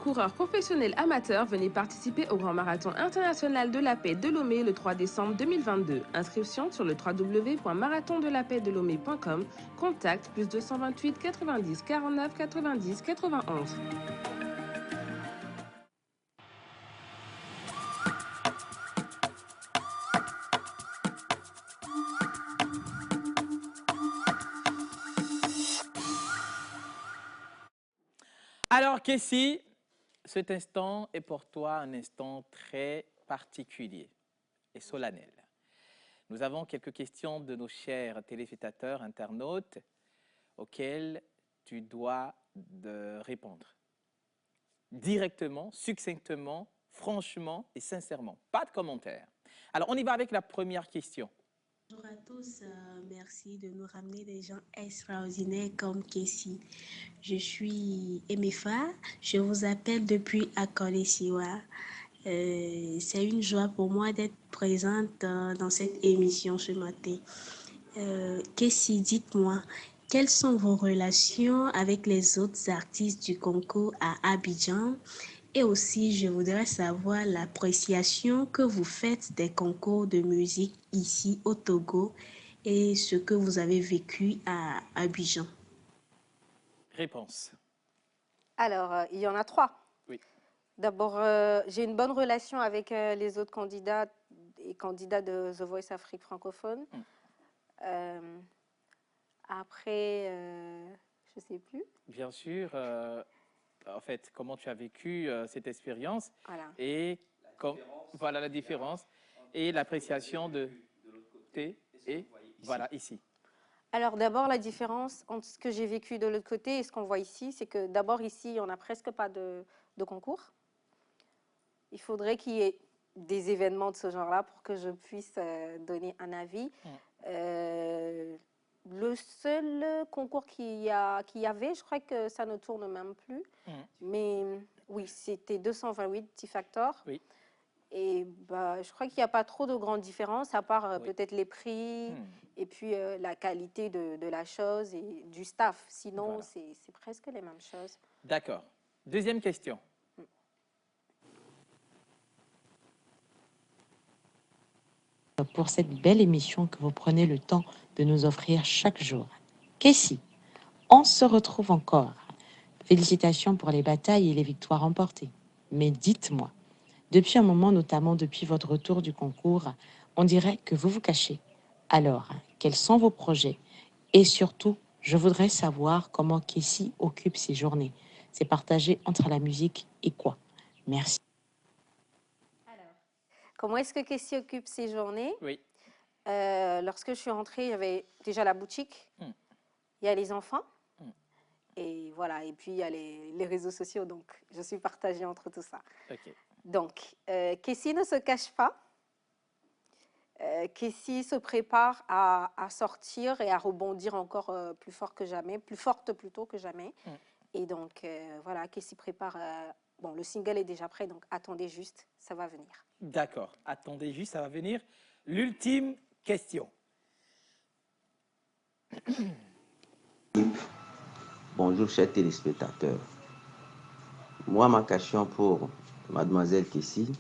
S1: coureurs professionnels amateurs, venez participer au Grand Marathon international de la paix de Lomé le 3 décembre 2022. Inscription sur le www.marathondelapaidelomé.com. Contact +228 90 49 90 91.
S3: Alors, Kessie, cet instant est pour toi un instant très particulier et solennel. Nous avons quelques questions de nos chers téléspectateurs, internautes, auxquelles tu dois répondre. Directement, succinctement, franchement et sincèrement. Pas de commentaires. Alors, on y va avec la première question.
S22: Bonjour à tous, merci de nous ramener des gens extraordinaires comme Kessie. Je suis Emefa, je vous appelle depuis Akolesiwa. C'est une joie pour moi d'être présente dans cette émission ce matin. Kessie, dites-moi, quelles sont vos relations avec les autres artistes du concours à Abidjan? Et aussi, je voudrais savoir l'appréciation que vous faites des concours de musique ici au Togo et ce que vous avez vécu à Abidjan.
S3: Réponse.
S14: Alors, il y en a 3.
S3: Oui.
S14: D'abord, j'ai une bonne relation avec les autres candidats et candidats de The Voice Afrique francophone. Après, je ne sais plus.
S3: Bien sûr. En fait, comment tu as vécu cette expérience
S14: Voilà.
S3: Et voilà la différence et l'appréciation de T et voilà ici.
S14: Alors d'abord, la différence entre ce que j'ai vécu de l'autre côté et ce qu'on voit ici, c'est que d'abord ici, on n'a presque pas de concours. Il faudrait qu'il y ait des événements de ce genre-là pour que je puisse donner un avis. Le seul concours qu'il y avait, je crois que ça ne tourne même plus. Mais oui, c'était 228 T-Factor.
S3: Oui.
S14: Et bah, je crois qu'il n'y a pas trop de grandes différences, à part peut-être les prix et puis la qualité de la chose et du staff. Sinon,
S3: Voilà.
S14: c'est presque les mêmes choses.
S3: D'accord. Deuxième question.
S23: Pour cette belle émission que vous prenez le temps de nous offrir chaque jour. Kessie, on se retrouve encore. Félicitations pour les batailles et les victoires remportées. Mais dites-moi, depuis un moment, notamment depuis votre retour du concours, on dirait que vous vous cachez. Alors, quels sont vos projets? Et surtout, je voudrais savoir comment Kessie occupe ses journées. C'est partagé entre la musique et quoi? Merci.
S14: Comment est-ce que Kessie occupe ses journées?
S3: Oui.
S14: Lorsque je suis rentrée, il y avait déjà la boutique, il y a les enfants, et voilà, et puis il y a les réseaux sociaux, donc je suis partagée entre tout ça.
S3: Ok.
S14: Donc, Kessie ne se cache pas. Kessie se prépare à sortir et à rebondir encore plus fort que jamais, plus forte plutôt que jamais. Et donc, voilà, Kessie prépare... bon, le single est déjà prêt, donc attendez juste, ça va venir.
S3: D'accord. Attendez juste, ça va venir. L'ultime question.
S24: Bonjour, chers téléspectateurs. Moi, ma question pour Mademoiselle Kessie.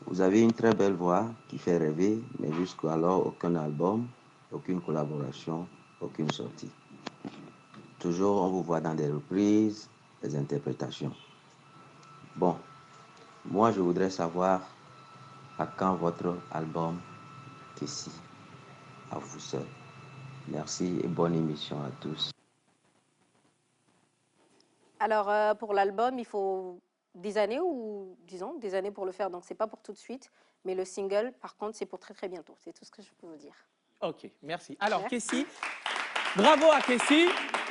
S24: Vous avez une très belle voix qui fait rêver, mais jusqu'alors, aucun album, aucune collaboration, aucune sortie. Toujours, on vous voit dans des reprises, des interprétations. Bon, moi, je voudrais savoir à quand votre album Kessie, à vous seul. Merci et bonne émission à tous.
S14: Alors, pour l'album, il faut des années ou, disons, des années pour le faire. Donc, c'est pas pour tout de suite. Mais le single, par contre, c'est pour très, très bientôt. C'est tout ce que je peux vous dire.
S3: Ok, merci. Alors,
S14: Merci.
S3: Kessie, bravo à Kessie.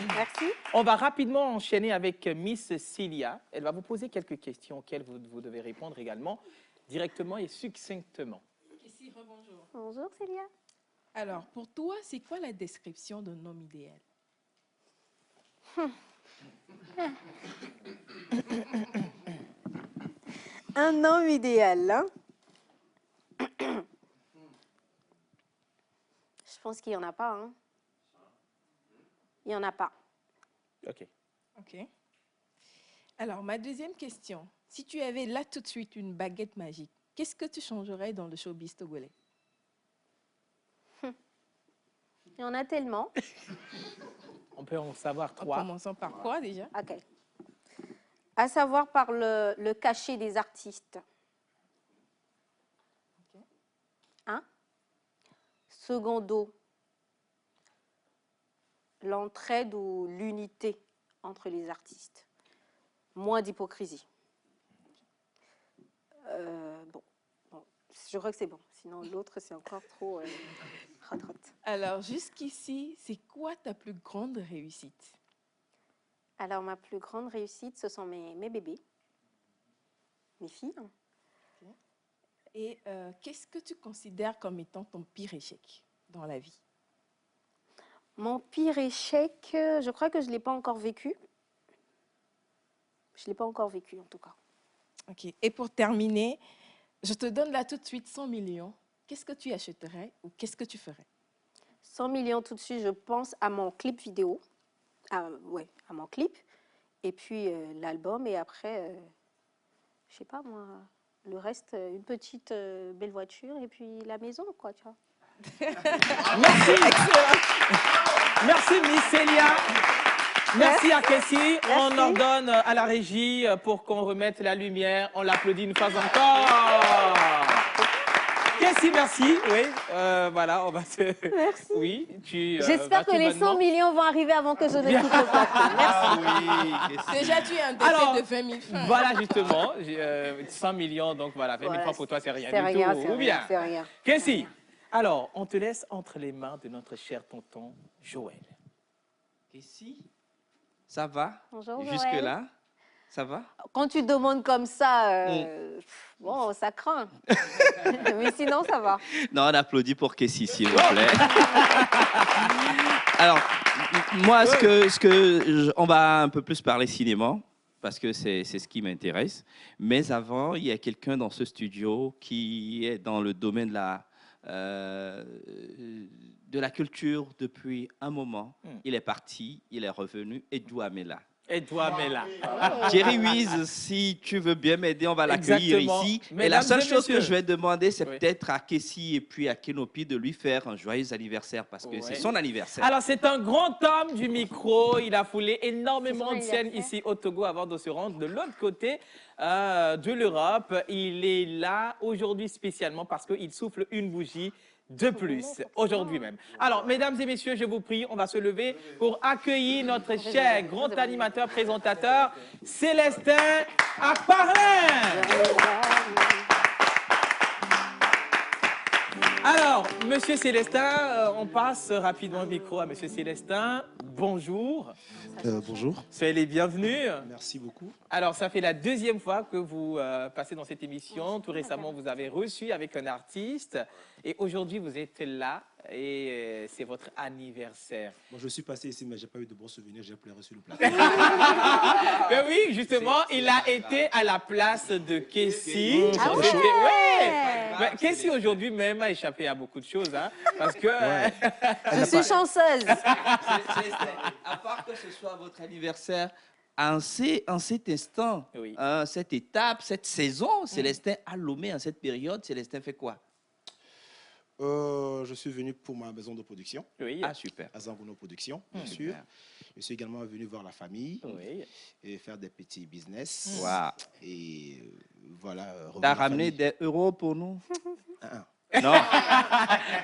S14: Merci.
S3: On va rapidement enchaîner avec Miss Cilia. Elle va vous poser quelques questions auxquelles vous devez répondre également, directement et succinctement.
S2: Kessie, rebonjour.
S14: Bonjour, Célia.
S2: Alors, pour toi, c'est quoi la description d'un homme idéal?
S14: Un homme idéal, hein? Je pense qu'il n'y en a pas, hein? Il n'y en a pas.
S3: Ok.
S2: Ok. Alors, ma deuxième question. Si tu avais là tout de suite une baguette magique, qu'est-ce que tu changerais dans le showbiz togolais?
S14: Il y en a tellement.
S3: On peut en savoir
S2: En
S3: 3.
S2: commençant par quoi déjà?
S14: OK. À savoir par le cachet des artistes. Hein? Secondo, l'entraide ou l'unité entre les artistes. Moins d'hypocrisie. Bon, je crois que c'est bon. Sinon, l'autre, c'est encore trop...
S2: Alors, jusqu'ici, c'est quoi ta plus grande réussite?
S14: Alors, ma plus grande réussite, ce sont mes bébés, mes filles.
S2: Et qu'est-ce que tu considères comme étant ton pire échec dans la vie?
S14: Mon pire échec, je crois que je ne l'ai pas encore vécu. Je ne l'ai pas encore vécu, en tout cas.
S2: OK. Et pour terminer, je te donne là tout de suite 100 millions. Qu'est-ce que tu achèterais ou qu'est-ce que tu ferais?
S14: 100 millions tout de suite, je pense à mon clip vidéo. Ouais, à mon clip. Et puis l'album. Et après, je sais pas moi, le reste, une petite belle voiture et puis la maison, quoi, tu vois.
S3: Merci. Merci, Miss Célia. Merci à Kessie. On ordonne à la régie pour qu'on remette la lumière. On l'applaudit une fois encore. Kessie, merci. Oui, voilà, on va se...
S14: Merci.
S3: Oui,
S14: j'espère que les 100 millions vont arriver avant que je ne quitte le plateau. Merci.
S3: Oui,
S2: déjà, tu as un décès de 20 000 francs.
S3: Voilà, justement, 100 millions, donc voilà, 20 000 francs pour toi, c'est rien du tout. Ou bien.
S14: C'est rien.
S3: Kessie, alors, on te laisse entre les mains de notre cher tonton Joël.
S6: Kessie, ça va?
S14: Bonjour,
S6: jusque-là, ça va?
S14: Quand tu demandes comme ça, bon, ça craint. Mais sinon, ça va.
S6: Non, on applaudit pour Kessie, s'il vous plaît. Alors, moi, on va un peu plus parler cinéma, parce que c'est ce qui m'intéresse. Mais avant, il y a quelqu'un dans ce studio qui est dans le domaine de la culture depuis un moment. Il est parti, il est revenu, Edou Amela.
S3: Edou Amela.
S6: Jerry Wiz, si tu veux bien m'aider, on va l'accueillir ici. Et la seule chose que je vais demander, c'est peut-être à Kessie et puis à Kenopi de lui faire un joyeux anniversaire parce que c'est son anniversaire.
S3: Alors, c'est un grand homme du micro. Il a foulé énormément de scènes ici au Togo avant de se rendre de l'autre côté de l'Europe. Il est là aujourd'hui spécialement parce qu'il souffle une bougie de plus, aujourd'hui même. Alors, mesdames et messieurs, je vous prie, on va se lever pour accueillir notre cher grand animateur, présentateur, Célestin Akparlin. Alors, Monsieur Célestin, on passe rapidement le micro à Monsieur Célestin. Bonjour.
S4: Bonjour.
S3: Soyez les bienvenus.
S4: Merci beaucoup.
S3: Alors, ça fait la deuxième fois que vous passez dans cette émission. Tout récemment, vous avez reçu avec un artiste. Et aujourd'hui, vous êtes là et c'est votre anniversaire.
S4: Moi, je suis passé ici, mais je n'ai pas eu de bons souvenirs. J'ai pleuré sur le plateau.
S3: Ben oui, justement, il a été à la place de Kessie.
S4: Ah ouais.
S3: Ouais. Ben, Kessie, aujourd'hui même, a échappé à beaucoup de choses. Hein, parce que...
S14: Je suis chanceuse.
S6: À part que ce soit votre anniversaire, en cet instant, cette étape, cette saison, Célestin a Lomé en cette période. Célestin fait quoi?
S4: Je suis venu pour ma maison de production.
S3: Oui.
S6: Ah, super.
S4: À Zangono Production, bien sûr. Je suis également venu voir la famille et faire des petits business.
S6: Wow.
S4: Et voilà.
S6: Tu as ramené des euros pour nous? Non.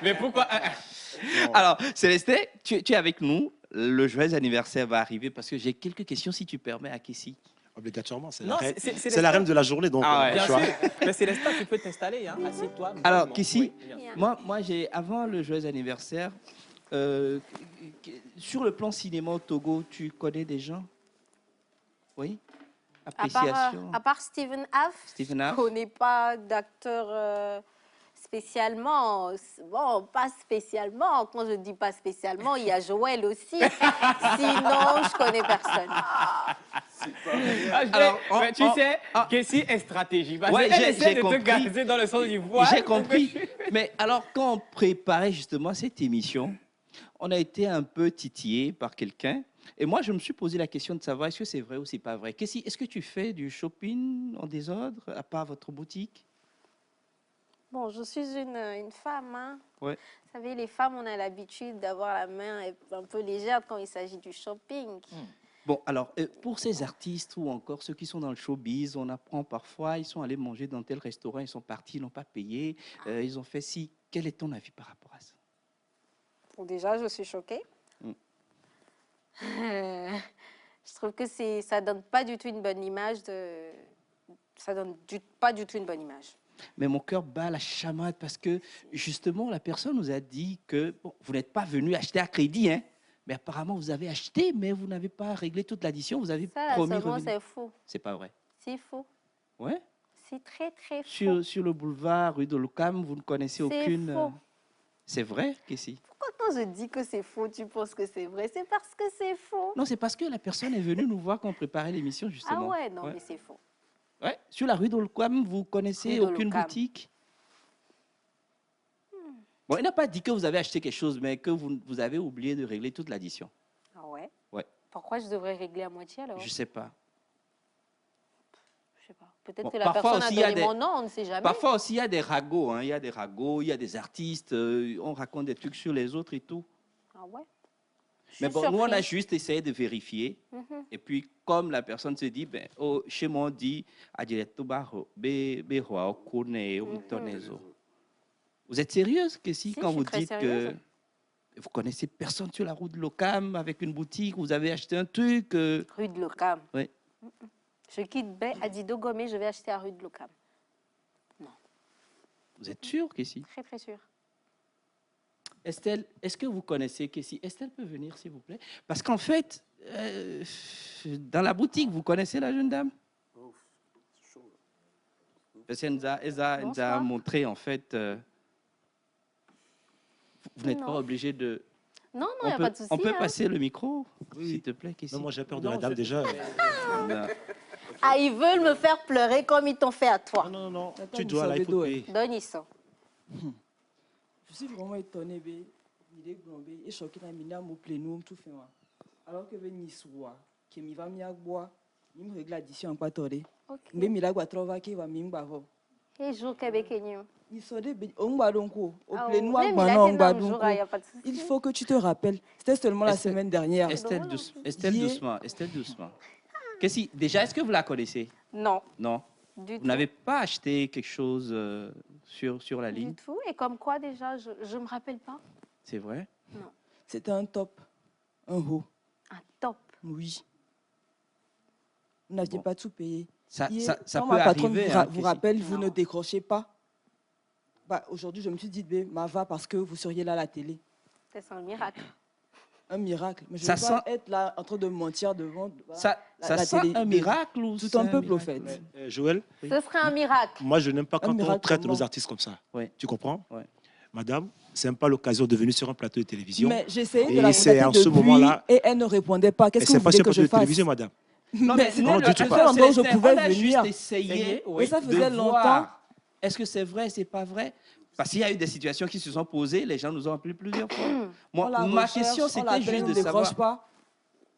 S3: Mais pourquoi?
S6: Alors, Célestin, tu es avec nous. Le joyeux anniversaire va arriver parce que j'ai quelques questions, si tu permets, à Kessie.
S4: Obligatoirement, c'est
S3: la
S4: reine de la journée. Donc,
S3: bien sûr. Mais Célestin, tu peux t'installer. Hein. Assieds-toi.
S6: Alors, Kessie, moi avant le joyeux anniversaire, sur le plan cinéma au Togo, tu connais des gens? Oui? Appréciation.
S14: À part Stephen Huff, je ne connais pas d'acteur spécialement. Bon, pas spécialement. Quand je dis pas spécialement, il y a Joël aussi. Sinon, je connais personne.
S3: Alors, tu sais, Kessie est stratégie. Elle essaie de te gazer dans le sens du voile.
S6: J'ai compris. Mais alors, quand on préparait justement cette émission, on a été un peu titillé par quelqu'un Et moi, je me suis posé la question de savoir est-ce que c'est vrai ou c'est pas vrai. Est-ce que tu fais du shopping en désordre, à part votre boutique?
S14: Bon, je suis une femme. Hein.
S6: Ouais.
S14: Vous savez, les femmes, on a l'habitude d'avoir la main un peu légère quand il s'agit du shopping.
S6: Bon, alors, pour ces artistes ou encore ceux qui sont dans le showbiz, on apprend parfois, ils sont allés manger dans tel restaurant, ils sont partis, ils n'ont pas payé, ils ont fait ci. Quel est ton avis par rapport à ça?
S14: Bon, déjà, je suis choquée. Je trouve que ça donne pas du tout une bonne image ça donne pas du tout une bonne image.
S6: Mais mon cœur bat la chamade parce que justement la personne nous a dit que bon, vous n'êtes pas venu acheter à crédit, hein, mais apparemment vous avez acheté, mais vous n'avez pas réglé toute l'addition, vous avez promis revenir.
S14: C'est faux.
S6: C'est pas vrai.
S14: C'est faux.
S6: Ouais.
S14: C'est très très faux.
S6: Sur le boulevard rue de l'Ocam, vous ne connaissez aucune.
S14: C'est faux.
S6: C'est vrai, Kessie?
S14: Pourquoi quand je dis que c'est faux, tu penses que c'est vrai? C'est parce que c'est faux.
S6: Non, c'est parce que la personne est venue nous voir quand on préparait l'émission, justement.
S14: Ah ouais, non, mais c'est faux.
S6: Ouais. Sur la rue de l'Ocam, vous connaissez aucune boutique? Bon, il n'a pas dit que vous avez acheté quelque chose, mais que vous avez oublié de régler toute l'addition.
S14: Ah ouais?
S6: Ouais.
S14: Pourquoi je devrais régler à moitié alors?
S6: Je sais pas.
S14: Je sais pas. Peut-être
S6: Bon,
S14: que la personne a donné mon nom, on ne sait jamais.
S6: Parfois aussi, il y a des ragots. Hein. Il y a des ragots, il y a des artistes. On raconte des trucs sur les autres et tout.
S14: Ah ouais?
S6: Mais bon, nous, on a juste essayé de vérifier. Et puis, comme la personne se dit, ben, oh, chez moi, on dit, vous êtes sérieuse, Kessie, quand vous dites que vous connaissez personne sur la route de l'Ocam avec une boutique, vous avez acheté un truc?
S14: Rue de l'Ocam?
S6: Oui.
S14: Je quitte Bay à Didogomé, je vais acheter à rue de l'Ocam. Non.
S6: Vous êtes sûre, Kessie?
S14: Très, très sûre.
S6: Estelle, est-ce que vous connaissez Kessie? Estelle peut venir, s'il vous plaît? Parce qu'en fait, dans la boutique, vous connaissez la jeune dame? Parce qu'elle nous a montré, en fait, vous n'êtes pas obligé de...
S14: Non, il n'y a pas de souci.
S6: On peut passer le micro, s'il te plaît, Kessie?
S4: Non, moi j'ai peur de la dame déjà.
S14: Ah, ils veulent me faire pleurer comme ils t'ont fait à toi.
S4: Non, non, tu dois là, il faut payer.
S14: Donne ça.
S7: Je suis vraiment étonnée, il est glombé, et choqué dans mina mo plénum tout fait moi. Alors que ben niswa, qui mi va mi agboa, il me règle l'addition en pas tordé. Mais mi la gwa trova qui va mi ngba.
S14: Et jour québécois.
S7: Il faut que tu te rappelles. C'était seulement la semaine dernière.
S6: Estelle, doucement. Kessie, déjà, est-ce que vous la connaissez?
S14: Non.
S6: Non. Vous n'avez pas acheté quelque chose sur la ligne?
S14: Du tout. Et comme quoi déjà? Je ne me rappelle pas.
S6: C'est vrai?
S14: Non.
S7: C'était un top. Un haut.
S14: Un top?
S7: Oui. Vous n'aviez pas tout payé.
S6: Ça
S7: quand
S6: peut
S7: ma patronne
S6: arriver.
S7: vous rappelle, vous ne décrochez pas. Bah, aujourd'hui, je me suis dit, ma va parce que vous seriez là à la télé.
S14: C'est un miracle.
S7: Un miracle. Mais je ne vais pas être là en train de mentir devant
S6: la
S7: télé.
S6: Un miracle ou
S7: tout un peuple, au fait.
S4: Joël?
S14: Ce serait un miracle.
S4: Moi, je n'aime pas quand on traite nos artistes comme ça. Tu comprends? Madame, ce n'est pas l'occasion de venir sur un plateau de télévision.
S7: Mais j'essayais de la contacter depuis et elle ne répondait pas. Qu'est-ce que vous voulez que je fasse?
S4: Télévision, madame.
S7: Non, mais c'était le seul endroit où je pouvais venir.
S6: Essayé,
S7: mais ça faisait longtemps.
S6: Est-ce que c'est vrai, c'est pas vrai? Parce qu'il y a eu des situations qui se sont posées, les gens nous ont appelé plusieurs fois. Moi, ma question, c'était juste de savoir.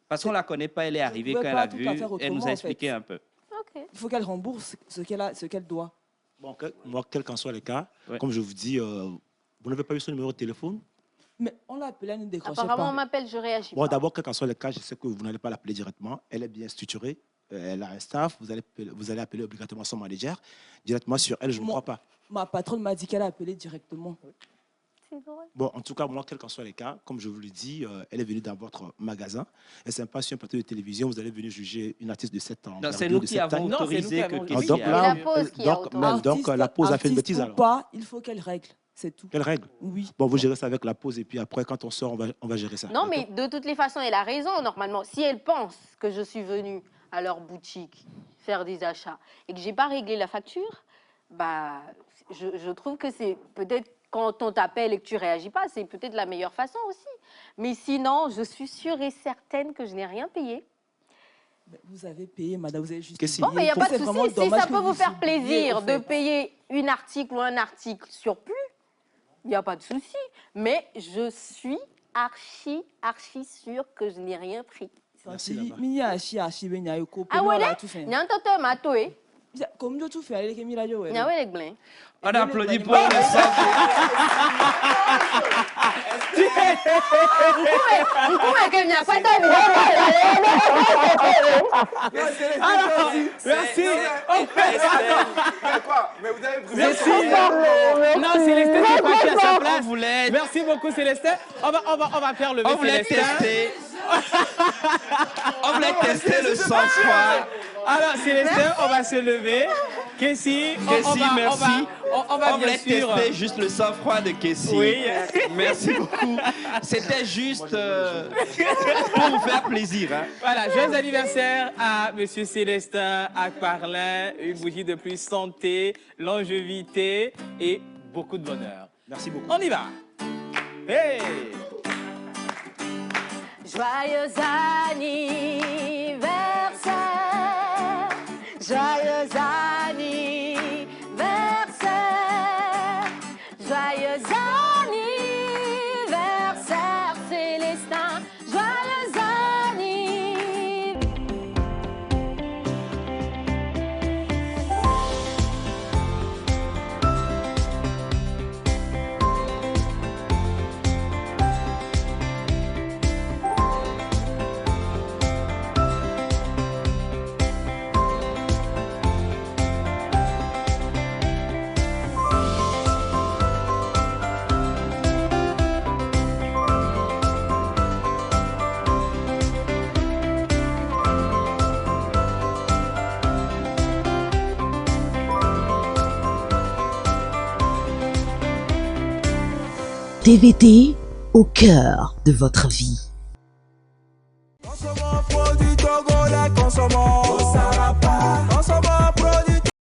S6: Parce qu'on ne la connaît pas, elle est arrivée quand elle a vu, elle nous a expliqué un peu.
S7: Il faut qu'elle rembourse ce qu'elle doit.
S4: Bon, moi, quel qu'en soit le cas, comme je vous dis, vous n'avez pas eu son numéro de téléphone?
S7: Mais on l'a appelée, elle ne décrochait pas.
S14: Apparemment, on m'appelle, je réagis
S4: bon,
S14: pas.
S4: D'abord, quel qu'en soit le cas, je sais que vous n'allez pas l'appeler directement. Elle est bien structurée. Elle a un staff. Vous allez appeler obligatoirement son manager. Directement sur elle, je ne crois pas.
S7: Ma patronne m'a dit qu'elle a appelé directement.
S14: C'est vrai.
S4: Bon, en tout cas, moi, quel qu'en soit les cas, comme je vous le dis, elle est venue dans votre magasin. Et ce n'est pas sur un plateau de télévision, vous allez venir juger une artiste de 7 ans.
S6: Non, c'est nous qui avons autorisé que
S4: donc, la pause a fait une bêtise alors.
S7: Pas, il faut qu'elle règle. C'est tout.
S4: Quelle règle?
S7: Oui.
S4: Bon, vous gérez ça avec la pause et puis après, quand on sort, on va gérer ça.
S14: Non, mais de toutes les façons, elle a raison, normalement. Si elle pense que je suis venue à leur boutique faire des achats et que je n'ai pas réglé la facture, bah, je trouve que c'est peut-être quand on t'appelle et que tu ne réagis pas, c'est peut-être la meilleure façon aussi. Mais sinon, je suis sûre et certaine que je n'ai rien payé.
S7: Vous avez payé, madame, vous avez juste
S14: payé. Bon, mais il n'y a pas de souci. Si ça peut vous faire plaisir de payer une article ou un article surplus, il n'y a pas de souci. Mais je suis archi sûre que je n'ai rien pris.
S7: Merci. Ah
S14: ouais,
S7: comme tu fais,
S6: on applaudit pour le sang.
S3: Merci.
S5: Mais vous avez pris.
S3: Merci. Non, Célestin, c'est parti à sa place. Merci beaucoup, Célestin. On va faire lever Célestin.
S6: On voulait tester le sang-froid.
S3: Alors, Célestin, on va se lever. Kessie,
S6: merci.
S3: On va bien
S6: voulait
S3: sûr
S6: tester juste le sang-froid de Kessie.
S3: Oui.
S6: Merci beaucoup. C'était juste pour vous faire plaisir. Hein.
S3: Voilà, joyeux anniversaire à Monsieur Célestin Akparlin. Une bougie de plus santé, longévité et beaucoup de bonheur.
S4: Merci beaucoup.
S3: On y va. Hey!
S14: Joyeux anniversaire, joyeux anniversaire, joyeux anniversaire Célestin, joyeux anniversaire.
S16: TVT au cœur de votre vie.
S5: Consommons produits togolais, consommons.